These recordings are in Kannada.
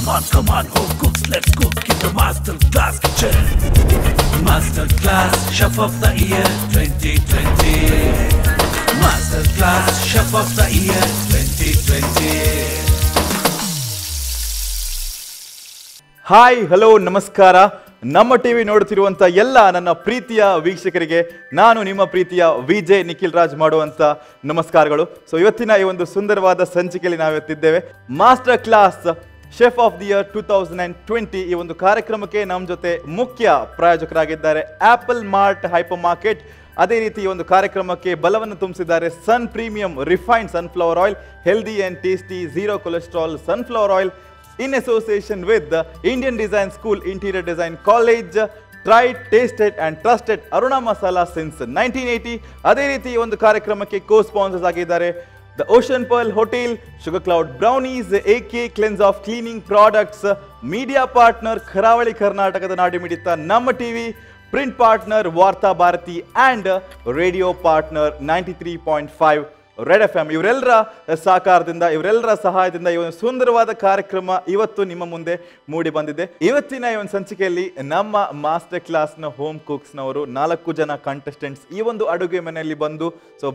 come on, home cooks, let's cook in the Master Class kitchen. Master Class Chef of the Year 2020. Master Class Chef of the Year 2020. Hi hello ನಮಸ್ಕಾರ. ನಮ್ಮ ಟಿವಿ ನೋಡುತ್ತಿರುವಂಥ ಎಲ್ಲ ನನ್ನ ಪ್ರೀತಿಯ ವೀಕ್ಷಕರಿಗೆ ನಾನು ನಿಮ್ಮ ಪ್ರೀತಿಯ ವಿಜೆ ನಿಖಿಲ್ ರಾಜ್ ಮಾಡುವಂಥ ನಮಸ್ಕಾರಗಳು. ಸೊ ಇವತ್ತಿನ ಈ ಒಂದು ಸುಂದರವಾದ ಸಂಚಿಕೆಯಲ್ಲಿ ನಾವಿವತ್ತಿದ್ದೇವೆ. Master class chef of the year 2020 ಈ ಒಂದು ಕಾರ್ಯಕ್ರಮಕ್ಕೆ ನಮ್ಮ ಜೊತೆ ಮುಖ್ಯ ಪ್ರಾಯೋಜಕರಾಗಿದ್ದಾರೆ ಆಪಲ್ ಮಾರ್ಟ್ ಹೈಪರ್ ಮಾರ್ಕೆಟ್. ಅದೇ ರೀತಿ ಈ ಒಂದು ಕಾರ್ಯಕ್ರಮಕ್ಕೆ ಬಲವನ್ನು ತುಂಬಿಸಿದ್ದಾರೆ Sun premium refined sunflower oil, healthy and tasty zero cholesterol sunflower oil, in association with the Indian Design School Interior Design College, tried, tasted and trusted Aruna Masala since 1980. ಅದೇ ರೀತಿ ಈ ಒಂದು ಕಾರ್ಯಕ್ರಮಕ್ಕೆ ಕೋ ಸ್ಪಾನ್ಸರ್ಸ್ ಆಗಿದ್ದಾರೆ the ocean pearl hotel, sugar cloud brownies, AK cleanse of cleaning products, media partner ಕರಾವಳಿ ಕರ್ನಾಟಕದ ನಾಡಿ ಮಿಡಿತ Namma TV, print partner Varta Bharathi and radio partner 93.5 red FM. ಇವರೆಲ್ಲರ ಸಹಕಾರದಿಂದ, ಇವರೆಲ್ಲರ ಸಹಾಯದಿಂದ ಈ ಒಂದು ಸುಂದರವಾದ ಕಾರ್ಯಕ್ರಮ ಇವತ್ತು ನಿಮ್ಮ ಮುಂದೆ ಮೂಡಿ ಬಂದಿದೆ. ಇವತ್ತಿನ ಈ ಒಂದು ಸಂಚಿಕೆಯಲ್ಲಿ ನಮ್ಮ ಮಾಸ್ಟರ್ ಕ್ಲಾಸ್ನ ಹೋಮ್ ಕುಕ್ಸ್ನವರು 4 ಜನ ಕಂಟೆಸ್ಟೆಂಟ್ಸ್ ಈ ಒಂದು ಅಡುಗೆ ಮನೆಯಲ್ಲಿ ಬಂದು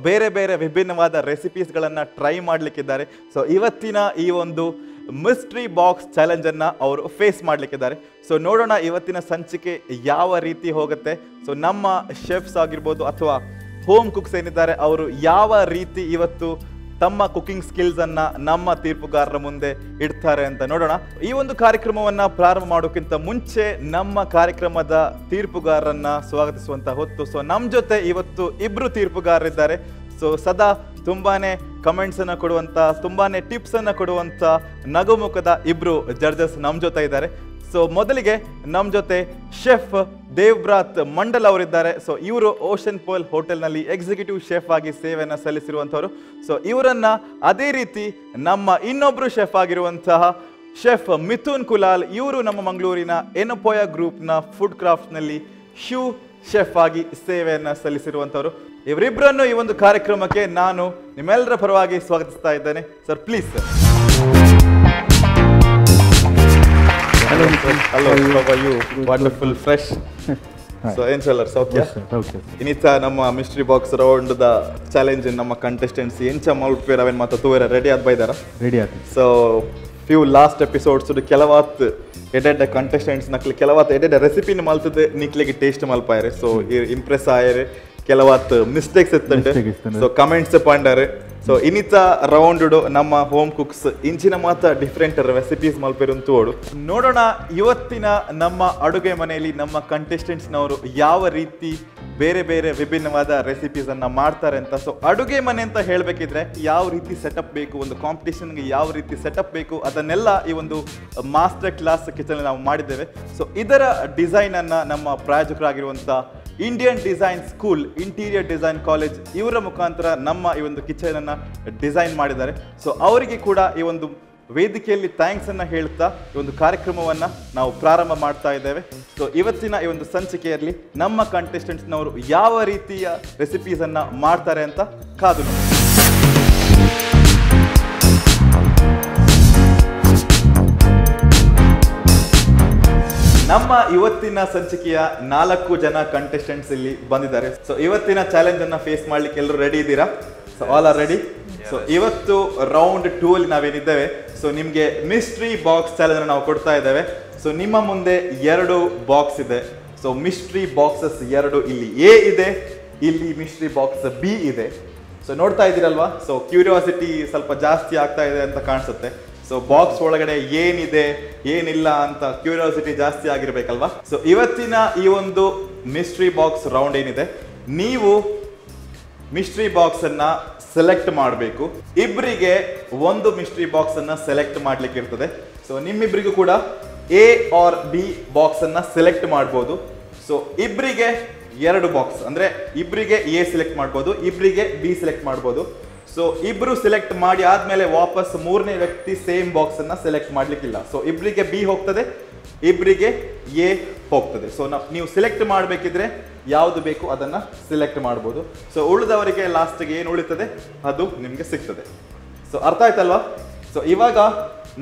ಬೇರೆ ಬೇರೆ ವಿಭಿನ್ನವಾದ ರೆಸಿಪೀಸ್ಗಳನ್ನು ಟ್ರೈ ಮಾಡಲಿಕ್ಕಿದ್ದಾರೆ. ಸೊ ಇವತ್ತಿನ ಈ ಒಂದು ಮಿಸ್ಟ್ರಿ ಬಾಕ್ಸ್ ಚಾಲೆಂಜನ್ನು ಅವರು ಫೇಸ್ ಮಾಡಲಿಕ್ಕಿದ್ದಾರೆ. ಸೊ ನೋಡೋಣ ಇವತ್ತಿನ ಸಂಚಿಕೆ ಯಾವ ರೀತಿ ಹೋಗುತ್ತೆ. ಸೊ ನಮ್ಮ ಶೆಫ್ಸ್ ಆಗಿರ್ಬೋದು ಅಥವಾ ಹೋಮ್ ಕುಕ್ಸ್ ಏನಿದ್ದಾರೆ ಅವರು ಯಾವ ರೀತಿ ಇವತ್ತು ತಮ್ಮ ಕುಕಿಂಗ್ ಸ್ಕಿಲ್ಸ್ ಅನ್ನ ನಮ್ಮ ತೀರ್ಪುಗಾರರ ಮುಂದೆ ಇಡ್ತಾರೆ ಅಂತ ನೋಡೋಣ. ಈ ಒಂದು ಕಾರ್ಯಕ್ರಮವನ್ನ ಪ್ರಾರಂಭ ಮಾಡೋಕ್ಕಿಂತ ಮುಂಚೆ ನಮ್ಮ ಕಾರ್ಯಕ್ರಮದ ತೀರ್ಪುಗಾರರನ್ನ ಸ್ವಾಗತಿಸುವಂತ ಹೊತ್ತು. ಸೊ ನಮ್ಮ ಜೊತೆ ಇವತ್ತು ಇಬ್ರು ತೀರ್ಪುಗಾರರಿದ್ದಾರೆ. ಸೊ ಸದಾ ತುಂಬಾನೇ ಕಮೆಂಟ್ಸ್ ಅನ್ನ ಕೊಡುವಂತ, ತುಂಬಾನೇ ಟಿಪ್ಸ್ ಅನ್ನ ಕೊಡುವಂತ ನಗುಮುಖದ ಇಬ್ರು ಜಡ್ಜಸ್ ನಮ್ಮ ಜೊತೆ ಇದ್ದಾರೆ. ಸೊ ಮೊದಲಿಗೆ ನಮ್ಮ ಜೊತೆ ಶೆಫ್ ದೇವ್ಬ್ರಾತ್ ಮಂಡಲ್ ಅವರಿದ್ದಾರೆ. ಸೊ ಇವರು ಓಷನ್ ಪರ್ಲ್ ಹೋಟೆಲ್ನಲ್ಲಿ ಎಕ್ಸಿಕ್ಯೂಟಿವ್ ಶೆಫ್ ಆಗಿ ಸೇವೆಯನ್ನು ಸಲ್ಲಿಸಿರುವಂಥವ್ರು. ಸೊ ಇವರನ್ನ ಅದೇ ರೀತಿ ನಮ್ಮ ಇನ್ನೊಬ್ರು ಶೆಫ್ ಆಗಿರುವಂತಹ ಶೆಫ್ ಮಿಥುನ್ ಕುಲಾಲ್, ಇವರು ನಮ್ಮ ಮಂಗಳೂರಿನ ಎನಪೋಯ ಗ್ರೂಪ್ನ ಫುಡ್ ಕ್ರಾಫ್ಟ್ನಲ್ಲಿ ಶೂ ಶೆಫ್ ಆಗಿ ಸೇವೆಯನ್ನು ಸಲ್ಲಿಸಿರುವಂಥವ್ರು. ಇವರಿಬ್ಬರನ್ನು ಈ ಒಂದು ಕಾರ್ಯಕ್ರಮಕ್ಕೆ ನಾನು ನಿಮ್ಮೆಲ್ಲರ ಪರವಾಗಿ ಸ್ವಾಗತಿಸ್ತಾ ಇದ್ದೇನೆ. Sir please sir. Hello, how are you? Wonderful, fresh. So ಏನ್ಸಲ್ಲರ್ ಸೌಖ್ಯ? ಇನ್ನಿತ್ತ ನಮ್ಮ mystery box round the challenge ನಮ್ಮ ಕಂಟೆಸ್ಟೆಂಟ್ಸ್ ಎಂಚ ಮಲ್ಪೇರ ಅವೇನು ಮಾತ್ರ ತೂವೇರ ರೆಡಿ ಆದ್ ಬೈದಾರ? ರೆಡಿ ಆದ. ಸೊ ಫ್ಯೂ ಲಾಸ್ಟ್ ಎಪಿಸೋಡ್ಸ್ ಕೆಲವಾತ್ ಎಡೆಡ್ಡ ಕಂಟೆಸ್ಟೆಂಟ್ಸ್ ನಕ್ಲಿ ಕೆಲವಾತ್ ಎಡೆಡ್ಡ ರೆಸಿಪಿನ ಮಲ್ತದೆ ನಿಕ್ಲಿಗೆ ಟೇಸ್ಟ್ ಮಲ್ಪಾಯರೆ. ಸೊ ಇಂಪ್ರೆಸ್ ಆಯರೆ, ಕೆಲವಾತ್ ಮಿಸ್ಟೇಕ್ಸ್ ಎತ್ತಂಡೆ. ಸೊ ಕಮೆಂಟ್ಸ್ ಪಂಡರೆ. ಸೊ ಇನ್ನಿತ ರೌಂಡ್ ನಮ್ಮ ಹೋಮ್ ಕುಕ್ಸ್ ಇಂಚಿನ ಮಾತ್ರ ಡಿಫ್ರೆಂಟ್ ರೆಸಿಪೀಸ್ ಮಲ್ಪೇರಂತೋಡು ನೋಡೋಣ. ಇವತ್ತಿನ ನಮ್ಮ ಅಡುಗೆ ಮನೆಯಲ್ಲಿ ನಮ್ಮ ಕಂಟೆಸ್ಟೆಂಟ್ಸ್ನವರು ಯಾವ ರೀತಿ ಬೇರೆ ಬೇರೆ ವಿಭಿನ್ನವಾದ ರೆಸಿಪೀಸ್ ಅನ್ನ ಮಾಡ್ತಾರೆ ಅಂತ. ಸೊ ಅಡುಗೆ ಮನೆ ಅಂತ ಹೇಳಬೇಕಿದ್ರೆ ಯಾವ ರೀತಿ ಸೆಟಪ್ ಬೇಕು, ಒಂದು ಕಾಂಪಿಟೇಷನ್ಗೆ ಯಾವ ರೀತಿ ಸೆಟಪ್ ಬೇಕು, ಅದನ್ನೆಲ್ಲ ಈ ಒಂದು ಮಾಸ್ಟರ್ ಕ್ಲಾಸ್ ಕಿಚನ್ ನಾವು ಮಾಡಿದ್ದೇವೆ. ಸೊ ಇದರ ಡಿಸೈನ್ ಅನ್ನ ನಮ್ಮ ಪ್ರಾಯೋಜಕರಾಗಿರುವಂಥ Indian design school interior design college ಇವರ ಮುಖಾಂತರ ನಮ್ಮ ಈ ಒಂದು ಕಿಚನ್ ಅನ್ನ ಡಿಸೈನ್ ಮಾಡಿದ್ದಾರೆ. ಸೊ ಅವರಿಗೆ ಕೂಡ ಈ ಒಂದು ವೇದಿಕೆಯಲ್ಲಿ ಥ್ಯಾಂಕ್ಸ್ ಅನ್ನ ಹೇಳ್ತಾ ಈ ಒಂದು ಕಾರ್ಯಕ್ರಮವನ್ನ ನಾವು ಪ್ರಾರಂಭ ಮಾಡ್ತಾ ಇದ್ದೇವೆ. ಸೊ ಇವತ್ತಿನ ಈ ಒಂದು ಸಂಚಿಕೆಯಲ್ಲಿ ನಮ್ಮ ಕಂಟೆಸ್ಟೆಂಟ್ಸ್ನವರು ಯಾವ ರೀತಿಯ ರೆಸಿಪೀಸ್ ಅನ್ನ ಮಾಡ್ತಾರೆ ಅಂತ ಕಾದು ನೋಡಿ. ನಮ್ಮ ಇವತ್ತಿನ ಸಂಚಿಕೆಯ 4 ಜನ ಕಂಟೆಸ್ಟೆಂಟ್ಸ್ ಇಲ್ಲಿ ಬಂದಿದ್ದಾರೆ. ಸೊ ಇವತ್ತಿನ ಚಾಲೆಂಜ್ ಅನ್ನ ಫೇಸ್ ಮಾಡ್ಲಿಕ್ಕೆ ಎಲ್ಲರೂ ರೆಡಿ ಇದ್ದೀರಾ? So all are ready. So ಇವತ್ತು ರೌಂಡ್ 2 ಅಲ್ಲಿ ನಾವೇನಿದ್ದೇವೆ, ಸೊ ನಿಮ್ಗೆ ಮಿಸ್ಟ್ರಿ ಬಾಕ್ಸ್ ಚಾಲೆಂಜ್ ನಾವು ಕೊಡ್ತಾ ಇದ್ದೇವೆ. ಸೊ ನಿಮ್ಮ ಮುಂದೆ 2 ಬಾಕ್ಸ್ ಇದೆ. ಸೊ ಮಿಸ್ಟ್ರಿ ಬಾಕ್ಸಸ್ 2 ಇಲ್ಲಿ ಎ ಇದೆ, ಇಲ್ಲಿ ಮಿಸ್ಟ್ರಿ ಬಾಕ್ಸ್ ಬಿ ಇದೆ. ಸೊ ನೋಡ್ತಾ ಇದ್ದೀರಲ್ವಾ? ಸೊ ಕ್ಯೂರಿಯಾಸಿಟಿ ಸ್ವಲ್ಪ ಜಾಸ್ತಿ ಆಗ್ತಾ ಇದೆ ಅಂತ ಕಾಣಿಸುತ್ತೆ. ಸೊ ಬಾಕ್ಸ್ ಒಳಗಡೆ ಏನಿದೆ ಏನಿಲ್ಲ ಅಂತ ಕ್ಯೂರಿಯಾಸಿಟಿ ಜಾಸ್ತಿ ಆಗಿರ್ಬೇಕಲ್ವಾ? ಸೊ ಇವತ್ತಿನ ಈ ಒಂದು ಮಿಸ್ಟ್ರಿ ಬಾಕ್ಸ್ ರೌಂಡ್ ಏನಿದೆ, ನೀವು ಮಿಸ್ಟ್ರಿ ಬಾಕ್ಸ್ ಅನ್ನ ಸೆಲೆಕ್ಟ್ ಮಾಡಬೇಕು. ಇಬ್ಬರಿಗೆ ಒಂದು ಮಿಸ್ಟ್ರಿ ಬಾಕ್ಸ್ ಅನ್ನ ಸೆಲೆಕ್ಟ್ ಮಾಡ್ಲಿಕ್ಕೆ ಇರ್ತದೆ. ಸೊ ನಿಮ್ಮಿಬ್ಬರಿಗೂ ಕೂಡ ಎ ಆರ್ ಬಿ ಬಾಕ್ಸ್ ಅನ್ನ ಸೆಲೆಕ್ಟ್ ಮಾಡ್ಬೋದು. ಸೊ ಇಬ್ಬರಿಗೆ 2 ಬಾಕ್ಸ್ ಅಂದ್ರೆ ಇಬ್ಬರಿಗೆ ಎ ಸೆಲೆಕ್ಟ್ ಮಾಡ್ಬೋದು, ಇಬ್ಬರಿಗೆ ಬಿ ಸೆಲೆಕ್ಟ್ ಮಾಡ್ಬೋದು. ಸೊ ಇಬ್ರು ಸೆಲೆಕ್ಟ್ ಮಾಡಿ ಆದ್ಮೇಲೆ ವಾಪಸ್ 3ನೇ ವ್ಯಕ್ತಿ ಸೇಮ್ ಬಾಕ್ಸ್ ಅನ್ನ ಸೆಲೆಕ್ಟ್ ಮಾಡ್ಲಿಕ್ಕಿಲ್ಲ. ಸೊ ಇಬ್ಬರಿಗೆ ಬಿ ಹೋಗ್ತದೆ, ಇಬ್ಬರಿಗೆ ಎ ಹೋಗ್ತದೆ. ಸೊ ನೀವು ಸೆಲೆಕ್ಟ್ ಮಾಡಬೇಕಿದ್ರೆ ಯಾವುದು ಬೇಕು ಅದನ್ನ ಸೆಲೆಕ್ಟ್ ಮಾಡ್ಬೋದು. ಸೊ ಉಳಿದವರಿಗೆ ಲಾಸ್ಟ್ಗೆ ಏನು ಉಳಿತದೆ ಅದು ನಿಮಗೆ ಸಿಗ್ತದೆ. ಸೊ ಅರ್ಥ ಆಯ್ತಲ್ವಾ? ಸೊ ಇವಾಗ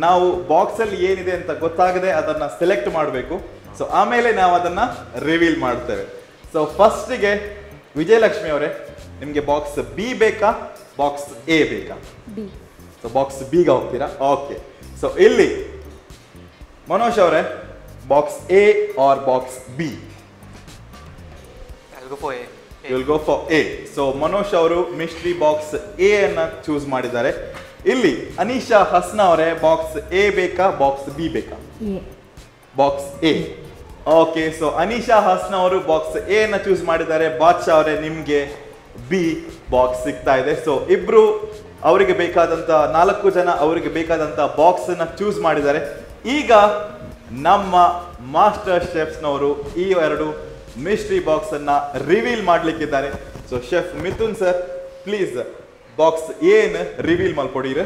ನಾವು ಬಾಕ್ಸಲ್ಲಿ ಏನಿದೆ ಅಂತ ಗೊತ್ತಾಗದೆ ಅದನ್ನ ಸೆಲೆಕ್ಟ್ ಮಾಡಬೇಕು. ಸೊ ಆಮೇಲೆ ನಾವು ಅದನ್ನ ರಿವೀಲ್ ಮಾಡ್ತೇವೆ. ಸೊ ಫಸ್ಟಿಗೆ ವಿಜಯಲಕ್ಷ್ಮಿ ಅವರೇ, ನಿಮಗೆ ಬಾಕ್ಸ್ ಬಿ ಬೇಕಾ ಬಾಕ್ಸ್ ಎ ಬೇಕಾ? ಸೊ ಬಾಕ್ಸ್ ಬಿಗೆ ಹೋಗ್ತೀರಾ? ಓಕೆ. ಸೊ ಇಲ್ಲಿ ಮನೋಜ್ ಅವರೇ, box A or box B? You will go for A. So Manoj ಅವರು ಮಿಸ್ಟ್ರಿ ಬಾಕ್ಸ್ ಎ ಅನ್ನ ಚೂಸ್ ಮಾಡಿದ್ದಾರೆ. ಇಲ್ಲಿ ಅನೀಶಾ ಹಸ್ನ ಅವರೇ, ಬಾಕ್ಸ್ ಎ ಬೇಕಾ ಬಾಕ್ಸ್ ಬಿ ಬೇಕಾ? Box A. Okay. So Aneesha Hasna ಅವರು ಬಾಕ್ಸ್ ಎ ಅನ್ನ ಚೂಸ್ ಮಾಡಿದ್ದಾರೆ. ಬಾದ್ಶಾ ಅವರೇ, ನಿಮ್ಗೆ ಬಿ ಬಾಕ್ಸ್ ಸಿಗ್ತಾ ಇದೆ. ಸೊ ಇಬ್ರು ಅವರಿಗೆ ಬೇಕಾದಂತ 4 ಜನ ಅವರಿಗೆ ಬೇಕಾದಂತ ಬಾಕ್ಸ್ ಅನ್ನ ಚೂಸ್ ಮಾಡಿದ್ದಾರೆ. ಈಗ ನಮ್ಮ ಮಾಸ್ಟರ್ ಶೆಫ್ಸ್ನವರು ಈ 2 ಮಿಸ್ಟ್ರಿ ಬಾಕ್ಸ್ ಅನ್ನ ರಿವೀಲ್ ಮಾಡ್ಲಿಕ್ಕಿದ್ದಾರೆ. So chef Mithun sir, please box ಏನ್ ರಿವೀಲ್ ಮಾಡ್ಕೊಡಿರಿ.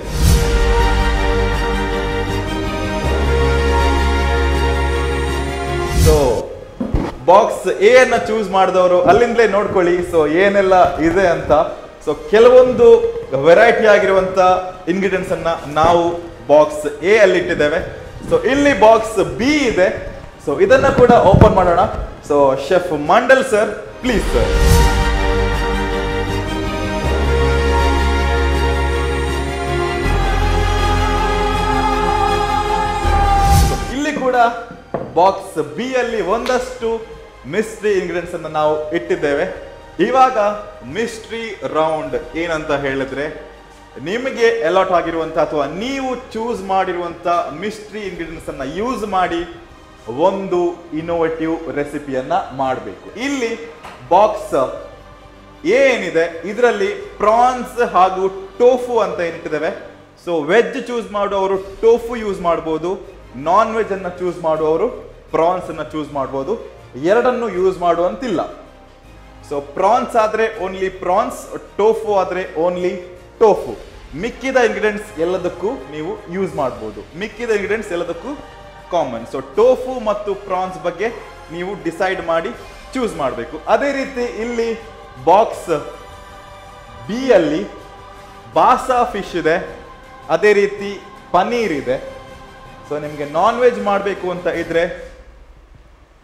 ಸೊ ಬಾಕ್ಸ್ ಎ ಅನ್ನ ಚೂಸ್ ಮಾಡಿದವರು ಅಲ್ಲಿಂದಲೇ ನೋಡ್ಕೊಳ್ಳಿ. ಸೊ ಏನೆಲ್ಲ ಇದೆ ಅಂತ. ಸೊ ಕೆಲವೊಂದು ವೆರೈಟಿ ಆಗಿರುವಂತ ಇಂಗ್ರೀಡಿಯೆಂಟ್ಸ್ ಅನ್ನ ನಾವು ಬಾಕ್ಸ್ ಎ ಅಲ್ಲಿ ಇಟ್ಟಿದ್ದೇವೆ. ಸೊ ಇಲ್ಲಿ ಬಾಕ್ಸ್ ಬಿ ಇದೆ. ಸೊ ಇದನ್ನ ಕೂಡ ಓಪನ್ ಮಾಡೋಣ. So chef Mandal sir, please sir. ಇಲ್ಲಿ ಕೂಡ ಬಾಕ್ಸ್ ಬಿ ಅಲ್ಲಿ ಒಂದಷ್ಟು ಮಿಸ್ಟ್ರಿ ಇಂಗ್ರೀಡಿಯೆಂಟ್ಸ್ ಅನ್ನು ನಾವು ಇಟ್ಟಿದ್ದೇವೆ. ಇವಾಗ ಮಿಸ್ಟ್ರಿ ರೌಂಡ್ ಏನಂತ ಹೇಳಿದ್ರೆ, ನಿಮಗೆ ಅಲಾಟ್ ಆಗಿರುವಂತ ಅಥವಾ ನೀವು ಚೂಸ್ ಮಾಡಿರುವಂತ ಮಿಸ್ಟ್ರಿ ಇಂಗ್ರೀಡಿಯೆಂಟ್ಸ್ ಅನ್ನ ಯೂಸ್ ಮಾಡಿ ಒಂದು ಇನೋವೇಟಿವ್ ರೆಸಿಪಿಯನ್ನ ಮಾಡಬೇಕು. ಇಲ್ಲಿ ಬಾಕ್ಸ್ ಏನಿದೆ ಇದರಲ್ಲಿ ಪ್ರಾನ್ಸ್ ಹಾಗೂ ಟೋಫು ಅಂತ ಏನಿಟ್ಟಿದ್ದೇವೆ. ಸೊ ವೆಜ್ ಚೂಸ್ ಮಾಡುವವರು ಟೋಫು ಯೂಸ್ ಮಾಡಬಹುದು, ನಾನ್ ವೆಜ್ ಅನ್ನ ಚೂಸ್ ಮಾಡುವವರು ಪ್ರಾನ್ಸ್ ಅನ್ನ ಚೂಸ್ ಮಾಡಬಹುದು. ಎರಡನ್ನು ಯೂಸ್ ಮಾಡುವಂತಿಲ್ಲ. ಸೊ ಪ್ರಾನ್ಸ್ ಆದ್ರೆ ಓನ್ಲಿ ಪ್ರಾನ್ಸ್, ಟೋಫು ಆದ್ರೆ ಓನ್ಲಿ ಟೋಫು. ಮಿಕ್ಕಿದ ಇಂಗ್ರೀಡಿಯೆಂಟ್ಸ್ ಎಲ್ಲದಕ್ಕೂ ನೀವು ಯೂಸ್ ಮಾಡಬಹುದು. ಮಿಕ್ಕಿದ ಇಂಗ್ರೀಡಿಯೆಂಟ್ಸ್ ಎಲ್ಲದಕ್ಕೂ ಕಾಮನ್. ಸೊ ಟೋಫು ಮತ್ತು ಪ್ರಾನ್ಸ್ ಬಗ್ಗೆ ನೀವು ಡಿಸೈಡ್ ಮಾಡಿ ಚೂಸ್ ಮಾಡಬೇಕು. ಅದೇ ರೀತಿ ಇಲ್ಲಿ ಬಾಕ್ಸ್ ಬಿ ಅಲ್ಲಿ ಬಾಸಾ ಫಿಶ್ ಇದೆ, ಅದೇ ರೀತಿ ಪನೀರ್ ಇದೆ. ಸೊ ನಿಮಗೆ ನಾನ್ ವೆಜ್ ಮಾಡಬೇಕು ಅಂತ ಇದ್ರೆ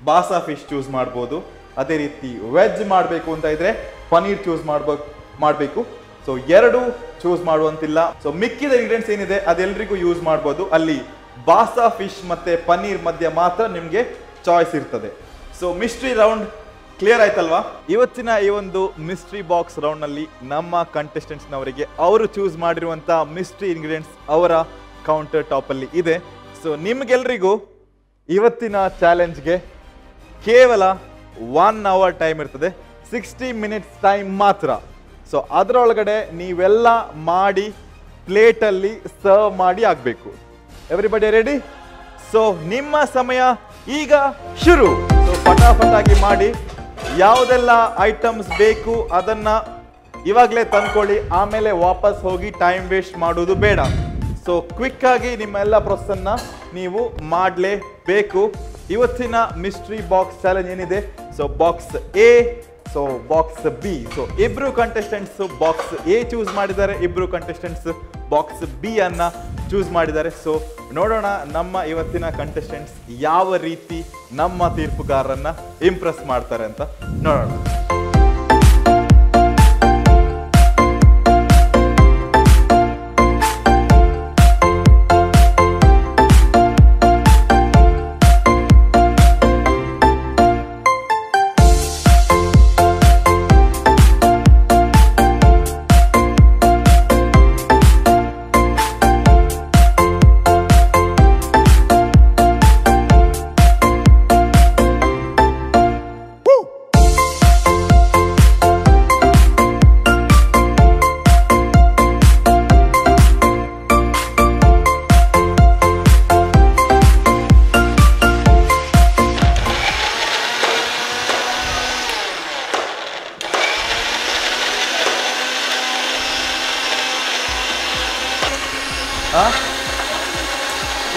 ಬಾಸಾ ಫಿಶ್ ಚೂಸ್ ಮಾಡ್ಬೋದು. ಅದೇ ರೀತಿ ವೆಜ್ ಮಾಡಬೇಕು ಅಂತ ಇದ್ರೆ ಪನೀರ್ ಚೂಸ್ ಮಾಡಬೇಕು. ಸೊ ಎರಡು ಚೂಸ್ ಮಾಡುವಂತಿಲ್ಲ. ಸೊ ಮಿಕ್ಕಿದ ಇಂಗ್ರೀಡಿಯೆಂಟ್ಸ್ ಏನಿದೆ ಅದೆಲ್ಲರಿಗೂ ಯೂಸ್ ಮಾಡ್ಬೋದು. ಅಲ್ಲಿ ಬಾಸಾ ಫಿಶ್ ಮತ್ತೆ ಪನೀರ್ ಮಧ್ಯ ಮಾತ್ರ ನಿಮಗೆ ಚಾಯ್ಸ್ ಇರ್ತದೆ. ಸೊ ಮಿಸ್ಟ್ರಿ ರೌಂಡ್ ಕ್ಲಿಯರ್ ಆಯ್ತಲ್ವಾ? ಇವತ್ತಿನ ಈ ಒಂದು ಮಿಸ್ಟ್ರಿ ಬಾಕ್ಸ್ ರೌಂಡ್ ನಲ್ಲಿ ನಮ್ಮ ಕಂಟೆಸ್ಟೆಂಟ್ಸ್ ನವರಿಗೆ ಅವರು ಚೂಸ್ ಮಾಡಿರುವಂತ ಮಿಸ್ಟ್ರಿ ಇಂಗ್ರೀಡಿಯೆಂಟ್ಸ್ ಅವರ ಕೌಂಟರ್ ಟಾಪ್ ಅಲ್ಲಿ ಇದೆ. ಸೊ ನಿಮ್ಗೆಲ್ರಿಗೂ ಇವತ್ತಿನ ಚಾಲೆಂಜ್ಗೆ ಕೇವಲ 1 hour ಟೈಮ್ ಇರ್ತದೆ, 60 minutes ಟೈಮ್ ಮಾತ್ರ. ಸೊ ಅದರೊಳಗಡೆ ನೀವೆಲ್ಲ ಮಾಡಿ ಪ್ಲೇಟಲ್ಲಿ ಸರ್ವ್ ಮಾಡಿ ಆಗಬೇಕು. Everybody ready? ಸೊ ನಿಮ್ಮ ಸಮಯ ಈಗ ಶುರು. ಸೊ ಫಟಾಫಟಾಗಿ ಮಾಡಿ. ಯಾವುದೆಲ್ಲ ಐಟಮ್ಸ್ ಬೇಕು ಅದನ್ನ ಇವಾಗಲೇ ತಂದ್ಕೊಳ್ಳಿ, ಆಮೇಲೆ ವಾಪಸ್ ಹೋಗಿ ಟೈಮ್ ವೇಸ್ಟ್ ಮಾಡೋದು ಬೇಡ. ಸೊ ಕ್ವಿಕ್ ಆಗಿ ನಿಮ್ಮ ಎಲ್ಲ ಪ್ರೊಸೆಸ್ಸನ್ನ ನೀವು ಮಾಡಲೇಬೇಕು. ಇವತ್ತಿನ ಮಿಸ್ಟ್ರಿ ಬಾಕ್ಸ್ ಚಾಲೆಂಜ್ ಏನಿದೆ, so box A, so box B. So ಇಬ್ರು ಕಂಟೆಸ್ಟೆಂಟ್ಸ್ ಬಾಕ್ಸ್ ಎ ಚೂಸ್ ಮಾಡಿದ್ದಾರೆ, ಇಬ್ರು ಕಂಟೆಸ್ಟೆಂಟ್ಸ್ ಬಾಕ್ಸ್ ಬಿ ಅನ್ನ ಚೂಸ್ ಮಾಡಿದ್ದಾರೆ. ಸೊ ನೋಡೋಣ ನಮ್ಮ ಇವತ್ತಿನ ಕಂಟೆಸ್ಟೆಂಟ್ಸ್ ಯಾವ ರೀತಿ ನಮ್ಮ ತೀರ್ಪುಗಾರರನ್ನ ಇಂಪ್ರೆಸ್ ಮಾಡ್ತಾರೆ ಅಂತ ನೋಡೋಣ.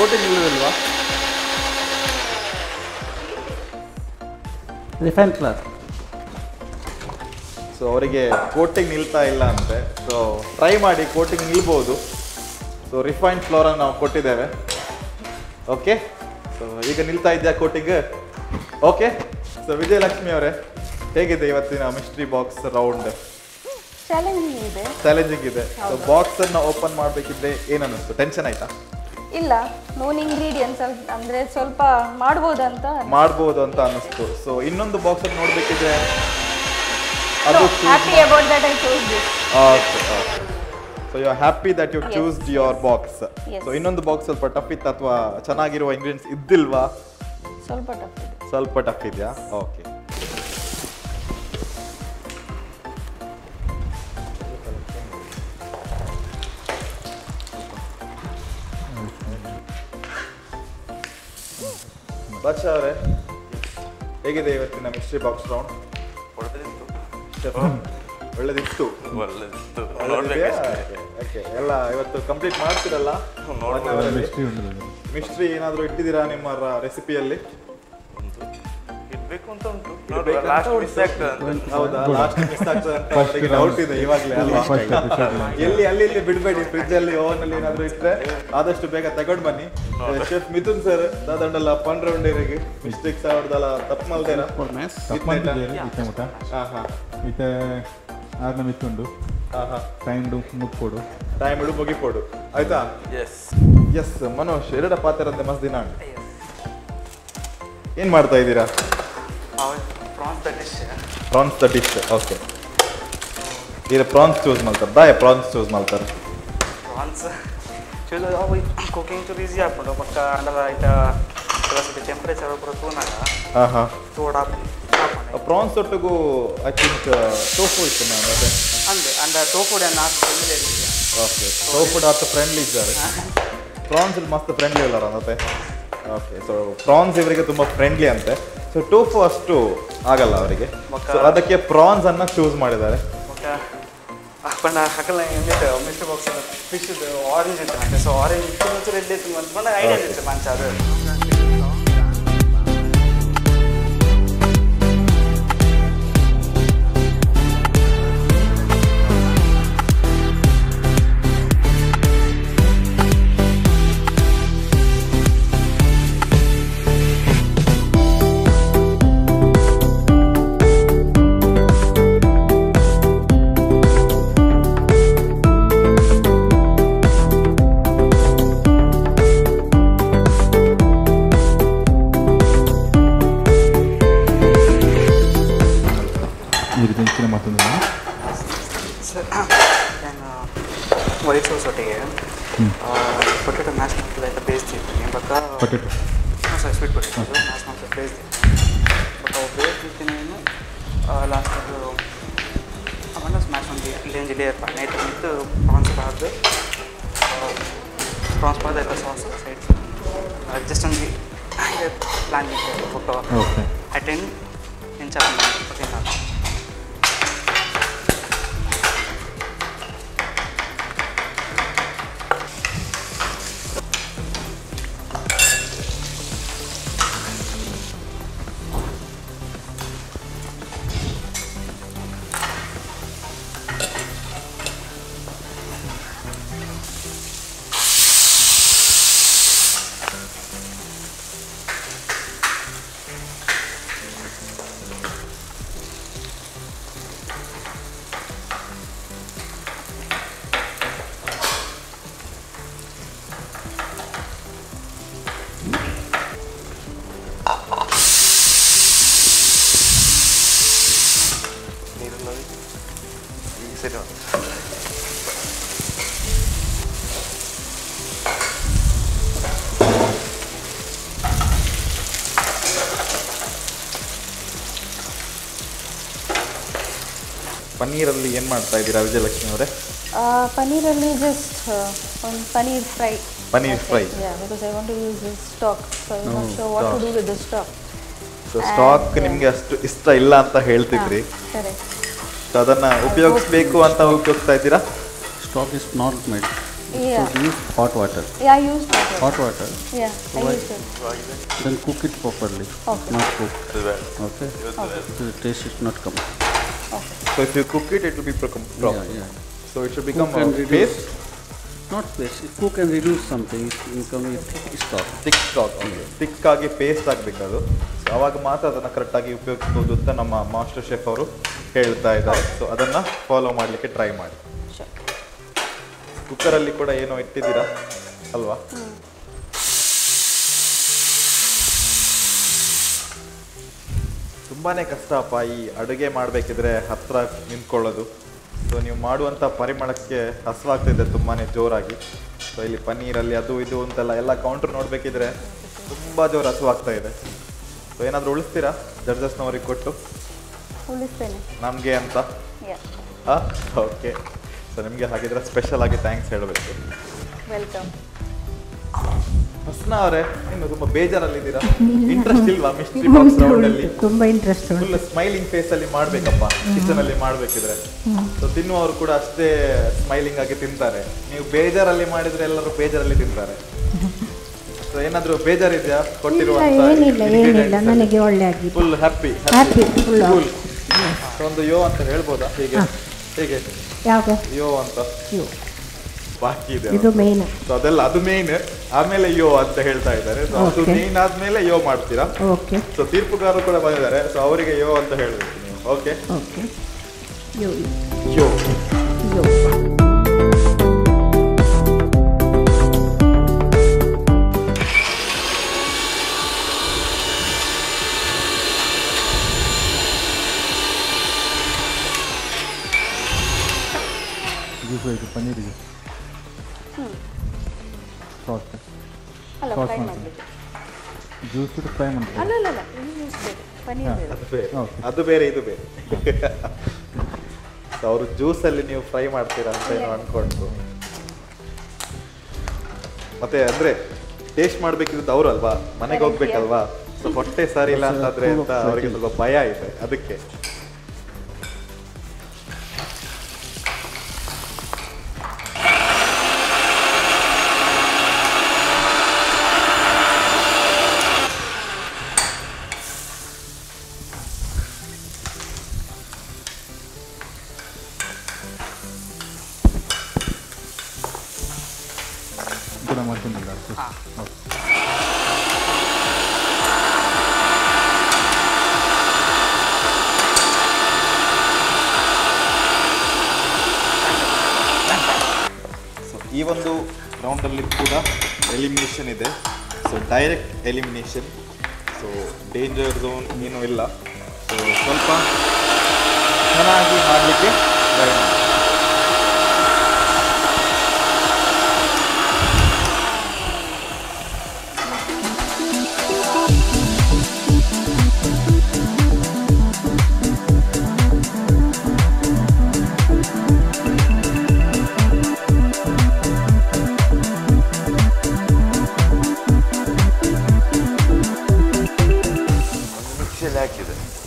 ಕೋಟಿಂಗ್ ಇಲ್ಲವಲ್ವಾ? Refine class. ಸೊ ಅವರಿಗೆ ಕೋಟಿಂಗ್ ನಿಲ್ತಾ ಇಲ್ಲ ಅಂತೆ. ಸೊ ಟ್ರೈ ಮಾಡಿ, ಕೋಟಿಂಗ್ ನಿಲ್ಬೋದು. ಸೊ ರಿಫೈನ್ಡ್ ಫ್ಲೋರನ್ನು ನಾವು ಕೊಟ್ಟಿದ್ದೇವೆ. ಓಕೆ, ಸೊ ಈಗ ನಿಲ್ತಾ ಇದೆಯಾ ಕೋಟಿಂಗ್? ಓಕೆ, ಸೊ ವಿಜಯಲಕ್ಷ್ಮಿ ಅವರೇ, ಹೇಗಿದೆ ಇವತ್ತಿನ ಮಿಸ್ಟ್ರಿ ಬಾಕ್ಸ್ ರೌಂಡ್? ಚಾಲೆಂಜಿಂಗ್ ಇದೆ. ಸೊ ಬಾಕ್ಸ್ ಅನ್ನ ಓಪನ್ ಮಾಡಬೇಕಿದ್ರೆ ಏನನ್ನಿಸ್ತು? ಟೆನ್ಷನ್ ಆಯ್ತಾ? ಇಲ್ಲ, ನೋನ್ ಇಂಗ್ರೀಡಿಯೆಂಟ್ಸ್ ಅಂದ್ರೆ ಸ್ವಲ್ಪ ಮಾಡ್ಬೋದು ಅಂತ ಅನ್ನಿಸ್ತು. ಸೊ ಇನ್ನೊಂದು ಬಾಕ್ಸ್ ಅನ್ನು ನೋಡಬೇಕಿದ್ರೆ ಅದು happy about that I choose this. Okay, so you are happy that you ಚೂಸ್ಡ್ your box. So ಇನ್ನೊಂದು ಬಾಕ್ಸ್ ಸ್ವಲ್ಪ ಟಫ್ ಇತ್ತು ಅಥವಾ ಚೆನ್ನಾಗಿರುವ ಇಂಗ್ರೀಡಿಯೆಂಟ್ಸ್ ಇದ್ದಿಲ್ವಾ? ಸ್ವಲ್ಪ ಟಫ್ ಇದೆಯಾ? ಓಕೆ, ಬಾದ್ಶಾ ಅವರೇ, ಹೇಗಿದೆ ಇವತ್ತಿನ ಮಿಸ್ಟ್ರಿ ಬಾಕ್ಸ್ ರೌಂಡ್? ಒಳ್ಳೆದಿತ್ತು. ಎಲ್ಲ ಇವತ್ತು ಕಂಪ್ಲೀಟ್ ಮಾಡ್ತೀರಲ್ಲ? ಮಿಸ್ಟ್ರಿ ಏನಾದರೂ ಇಟ್ಟಿದ್ದೀರಾ ನಿಮ್ಮ ರೆಸಿಪಿಯಲ್ಲಿ? ಹೌದಾ, ಲಾಸ್ಟ್ ಮಿಸ್ ಆಗ್ತದೆ ಅಂತ ಅವರಿಗೆ ಡೌಟ್ ಇದೆ ಇವಾಗಲೇ ಅಲ್ವಾ? ಅಲ್ಲಿ ಇಲ್ಲಿ ಬಿಡಬೇಡಿ, ಫ್ರಿಜ್ ಅಲ್ಲಿ ಓವನ್ ಅಲ್ಲಿ ಏನಾದ್ರು ಇಟ್ಟರೆ ಆದಷ್ಟು ಬೇಗ ತಗೊಂಡು ಬನ್ನಿ. ಶೆಫ್ ಮಿಥುನ್ ಸರ್ ದಾದಂಡಲ್ಲ ಪಂಡ್ರೌಂಡರಿಗೆ ಮಿಸ್ಟೇಕ್ಸ್ ಅವ್ರದಲ್ಲ ತಪ್ಪು ಮಲ್ದೇನಾ? ಟೈಮ್ ಇಡು ಮುಗಿಪೋಡು ಆಯ್ತಾ? ಎಸ್ ಮನೋಜ್, ಎರಡ ಪಾತ್ರಂತೆ ಮಸ್ತ್ ದಿನ ಏನ್ ಮಾಡ್ತಾ ಇದ್ದೀರಾ? Prawns the dish. ಓಕೆ, ಇದು ಪ್ರಾನ್ಸ್ ಚೂಸ್ ಮಾಡ್ತಾರೆ ದಾಯ ಪ್ರಾನ್ಸ್ ಚೂಸ್ ಮಾಡ್ತಾರೆ. ಪ್ರಾನ್ಸ್ ಚೂಸ್ ಅವು ಕುಕಿಂಗ್ ಚೂರು ಈಸಿ ಆಗ್ಬಿಡು ಪಕ್ಕ ಅಂಡಲ ಐತ ಟೆಂಪರೇಚರ್ ಪೂರ ತೂನಾಗ ತೋಡ ಪ್ರಾನ್ಸ್ ಒಟ್ಟಿಗೂ ಐ ಥಿಂಕ್ ಟೋಫು ಇತ್ತು ನಾನು ಅದೇ ಅಂದ ಟೋಫುಡ್ ಓಕೆ, ಟೋಫುಡ್ ಆತ ಫ್ರೆಂಡ್ಲಿ ಇದ್ದಾರೆ. ಪ್ರಾನ್ಸ್ ಮಸ್ತ್ ಫ್ರೆಂಡ್ಲಿ ಇಲ್ಲಾರ ಮತ್ತೆ. ಓಕೆ, ಸೊ ಪ್ರಾನ್ಸ್ ಇವರಿಗೆ ತುಂಬ ಫ್ರೆಂಡ್ಲಿ ಅಂತೆ. ಸೊ ಟೋಫು ಅಷ್ಟು ಆಗಲ್ಲ ಅವರಿಗೆ, ಸೊ ಅದಕ್ಕೆ ಪ್ರಾನ್ಸ್ ಅನ್ನ ಚೂಸ್ ಮಾಡಿದ್ದಾರೆ. ಪಂಡ ಹಾಕಲ್ಲ ಮಿಸ್ಟರ್ ಬಾಕ್ಸ್ ಫಿಶ್ ಆರೆಂಜ್ ಅಂತ, ಸೊ ಆರೆಂಜ್ ರೆಡ್ ಅಂತ ಐಡಿಯಾ ಇರುತ್ತೆ ಮಂಚ ಅದು. ವೈಟ್ ಸಾಸ್ ಒಟ್ಟಿಗೆ ಪೊಟೆಟೊ ಮ್ಯಾಶ್ ಮಾಡ್ತಿಲ್ಲ ಅಂತ ಬೇಯಿಸ್ತಿರ್ತೀನಿ but sorry sweet potato mash ಮಾಡ್ತಾರೆ ಬೇಯಿಸ್ತೀನಿ ಬಟ್ ಅವು ಬೇಯಿಸ್ತಿರ್ತೀನಿ ಲಾಸ್ಟ್ ಅದು ಅವನ್ನ ಸ್ಮ್ಯಾಶ್ ಒಂದು ಲೇಂಜ್ ಲೇಯರ್ ನೈಟ್ ವಿತ್ ಪ್ರಾನ್ಸ್ ಹಾಕಿದೆ ಪ್ರಾನ್ಸ್ ಮಾಡಿದ ಸಾಸ್ ಸೈಡ್ ಜಸ್ಟ್ ಒಂದು ಪ್ಲಾನ್ ಇಟ್ಟು ಅಟೆಂಡ್ ನೆಂಚಾಗ ಸರಿ ಪನ್ನೀರಲ್ಲಿ ಏನು ಮಾಡ್ತಾ ಇದ್ದೀರಾ ವಿಜಯಲಕ್ಷ್ಮಿ ಅವರೇ? ಪನ್ನೀರಲ್ಲಿ ಜಸ್ಟ್ ಒಂದು paneer fry. Paneer fry? Yeah, because I want to use this stock, so I'm not sure what to do with the stock. So stock ನಿಮಗೆ ಅಷ್ಟು ಇಷ್ಟ ಇಲ್ಲ ಅಂತ ಹೇಳ್ತಿದ್ರಿ, correct. ಸೊ ಅದನ್ನ ಉಪಯೋಗಿಸಬೇಕು ಅಂತ ಉಪಯೋಗಿಸ್ತಾ ಇದ್ದೀರಾ? Stock is not made. Yeah. So use hot water. Yeah, I use hot water. Hot water. Yeah, I use it. Then cook it properly. Okay. Not cook. Okay. So the taste is not come. Okay. So if you cook it, it will be proper. Yeah. So it should become Cook and a paste. not paste. Cook and reduce something. You come with thick stock. Thick stock ಥಿಕ್ಕಾಗಿ ಪೇಸ್ಟ್ ಆಗಬೇಕು ಅದು. ಸೊ ಅವಾಗ ಮಾತ್ರ ಅದನ್ನು ಕರೆಕ್ಟಾಗಿ ಉಪಯೋಗಿಸ್ಬೋದು ಅಂತ ನಮ್ಮ ಮಾಸ್ಟರ್ ಶೆಫ್ ಅವರು ಹೇಳ್ತಾ ಇದ್ದಾರೆ. ಸೊ ಅದನ್ನು ಫಾಲೋ ಮಾಡಲಿಕ್ಕೆ ಟ್ರೈ ಮಾಡಿ. ಕುಕ್ಕರಲ್ಲಿ ಕೂಡ ಏನೋ ಇಟ್ಟಿದ್ದೀರಾ ಅಲ್ವಾ? ತುಂಬಾ ಕಷ್ಟಪ್ಪ ಈ ಅಡುಗೆ ಮಾಡಬೇಕಿದ್ರೆ ಹತ್ತಿರ ನಿಂತ್ಕೊಳ್ಳೋದು. ಸೊ ನೀವು ಮಾಡುವಂಥ ಪರಿಮಳಕ್ಕೆ ಹಸುವಾಗ್ತಿದೆ ತುಂಬಾ ಜೋರಾಗಿ. ಸೊ ಇಲ್ಲಿ ಪನ್ನೀರಲ್ಲಿ ಅದು ಇದು ಅಂತೆಲ್ಲ ಎಲ್ಲ ಕೌಂಟ್ರ್ ನೋಡಬೇಕಿದ್ರೆ ತುಂಬ ಜೋರು ಹಸುವಾಗ್ತಾ ಇದೆ. ಸೊ ಏನಾದರೂ ಉಳಿಸ್ತೀರಾ ಜಡ್ಜಸ್ನವ್ರಿಗೆ ಕೊಟ್ಟು ಉಳಿಸ್ತೇನೆ ನಮಗೆ ಅಂತ? ಓಕೆ. ಸೊ ನಿಮಗೆ ಹಾಗಿದ್ರೆ ಸ್ಪೆಷಲ್ ಆಗಿ ಥ್ಯಾಂಕ್ಸ್ ಹೇಳಬೇಕು. ವೆಲ್ಕಮ್. ಹಸ್ನಾ ಅವರೇ, ಇನ್ನು ತುಂಬ ಬೇಜಾರಲ್ಲಿದ್ದೀರಾ? ಇಂಟ್ರೆಸ್ಟ್ ಇಲ್ವಾ ಮಿಸ್ಟ್ರಿ ಬಾಕ್ಸ್ ರೌಂಡಲ್ಲಿ? ತುಂಬಾ ಇಂಟ್ರೆಸ್ಟ್. ಫುಲ್ ಸ್ಮೈಲಿಂಗ್ ಫೇಸಲ್ಲಿ ಮಾಡಬೇಕಪ್ಪ ಕಿಚನಲ್ಲಿ ಮಾಡಬೇಕಿದ್ರೆ. ಸೊ ತಿನ್ನುವವರು ಕೂಡ ಅಷ್ಟೇ ಸ್ಮೈಲಿಂಗ್ ಆಗಿ ತಿಂತಾರೆ. ನೀವು ಬೇಜಾರಲ್ಲಿ ಮಾಡಿದ್ರೆ ಎಲ್ಲರೂ ಬೇಜಾರಲ್ಲಿ ತಿಂತಾರೆ. ಸೊ ಏನಾದರೂ ಬೇಜಾರಿದೆಯಾ ಏನಿಲ್ಲ, ನನಗೆ ಒಳ್ಳೆ ಆಗಿದೆ. Full happy full. ಒಂದು ಯೋ ಅಂತ ಹೇಳ್ಬೋದಾ? ಹೇಗೆ ಯಾವ ಯೋ ಅಂತ ಬಾಕಿ ಇದೆ ಇದು ಮೇನ್. ಸೊ ಅದೆಲ್ಲ ಅದು ಮೇನ್. ಆಮೇಲೆ ಯೋ ಅಂತ ಹೇಳ್ತಾ ಇದ್ದಾರೆ. ಸೊ ಅದು ಮೇನ್ ಆದ್ಮೇಲೆ ಯೋ ಮಾಡ್ತೀರಾ? ಓಕೆ. ಸೊ ತೀರ್ಪುಗಾರರು ಕೂಡ ಬಂದಿದ್ದಾರೆ. ಸೊ ಅವರಿಗೆ ಯೋ ಅಂತ ಹೇಳ್ಬೇಕು ನೀವು. Okay okay. Yo yo yo. Paneer ಇದೆ ಸಾಸ್ ಅಲ್ಲ ಸಾಸ್ ಫ್ರೈ ಮಾಡ್ತೀನಿ. ಮಾಡಬೇಕು. ಜ್ಯೂಸ್ ಇಟ್ಟು ಫ್ರೈ ಮಾಡ್ತೀನಿ. ಅಲ್ಲ ಇದು ಜ್ಯೂಸ್ ಬೇರೆ, ಪನ್ನೀರ್ ಬೇರೆ. ಅದು ಬೇರೆ, Okay. ಅದು ಬೇರೆ, ಇದು ಬೇರೆ. ಸೊ ಅವರು ಜ್ಯೂಸಲ್ಲಿ ನೀವು ಫ್ರೈ ಮಾಡ್ತೀರಾ ಅಂತ ಏನೋ ಅನ್ಕೊಂಡು ಮತ್ತೆ ಅಂದ್ರೆ ಟೇಸ್ಟ್ ಮಾಡ್ಬೇಕಿದ್ದು ಅವರು ಅಲ್ವಾ, ಮನೆಗೆ ಹೋಗ್ಬೇಕಲ್ವಾ. ಸೊ ಹೊಟ್ಟೆ ಸರಿ ಇಲ್ಲ ಅಂತಂದ್ರೆ ಅಂತ ಅವರಿಗೆ ಸ್ವಲ್ಪ ಭಯ ಇದೆ ಅದಕ್ಕೆ. ಕೂಡ ಮಾಡ್ತೀನಿಲ್ಲ. ಸೊ ಈ ಒಂದು ರೌಂಡಲ್ಲಿ ಕೂಡ ಎಲಿಮಿನೇಷನ್ ಇದೆ. So direct elimination. So danger zone ಏನೂ ಇಲ್ಲ. ಸೊ ಸ್ವಲ್ಪ ಚೆನ್ನಾಗಿ ಮಾಡಲಿಕ್ಕೆ ಟ್ರೈ ಮಾಡಿ.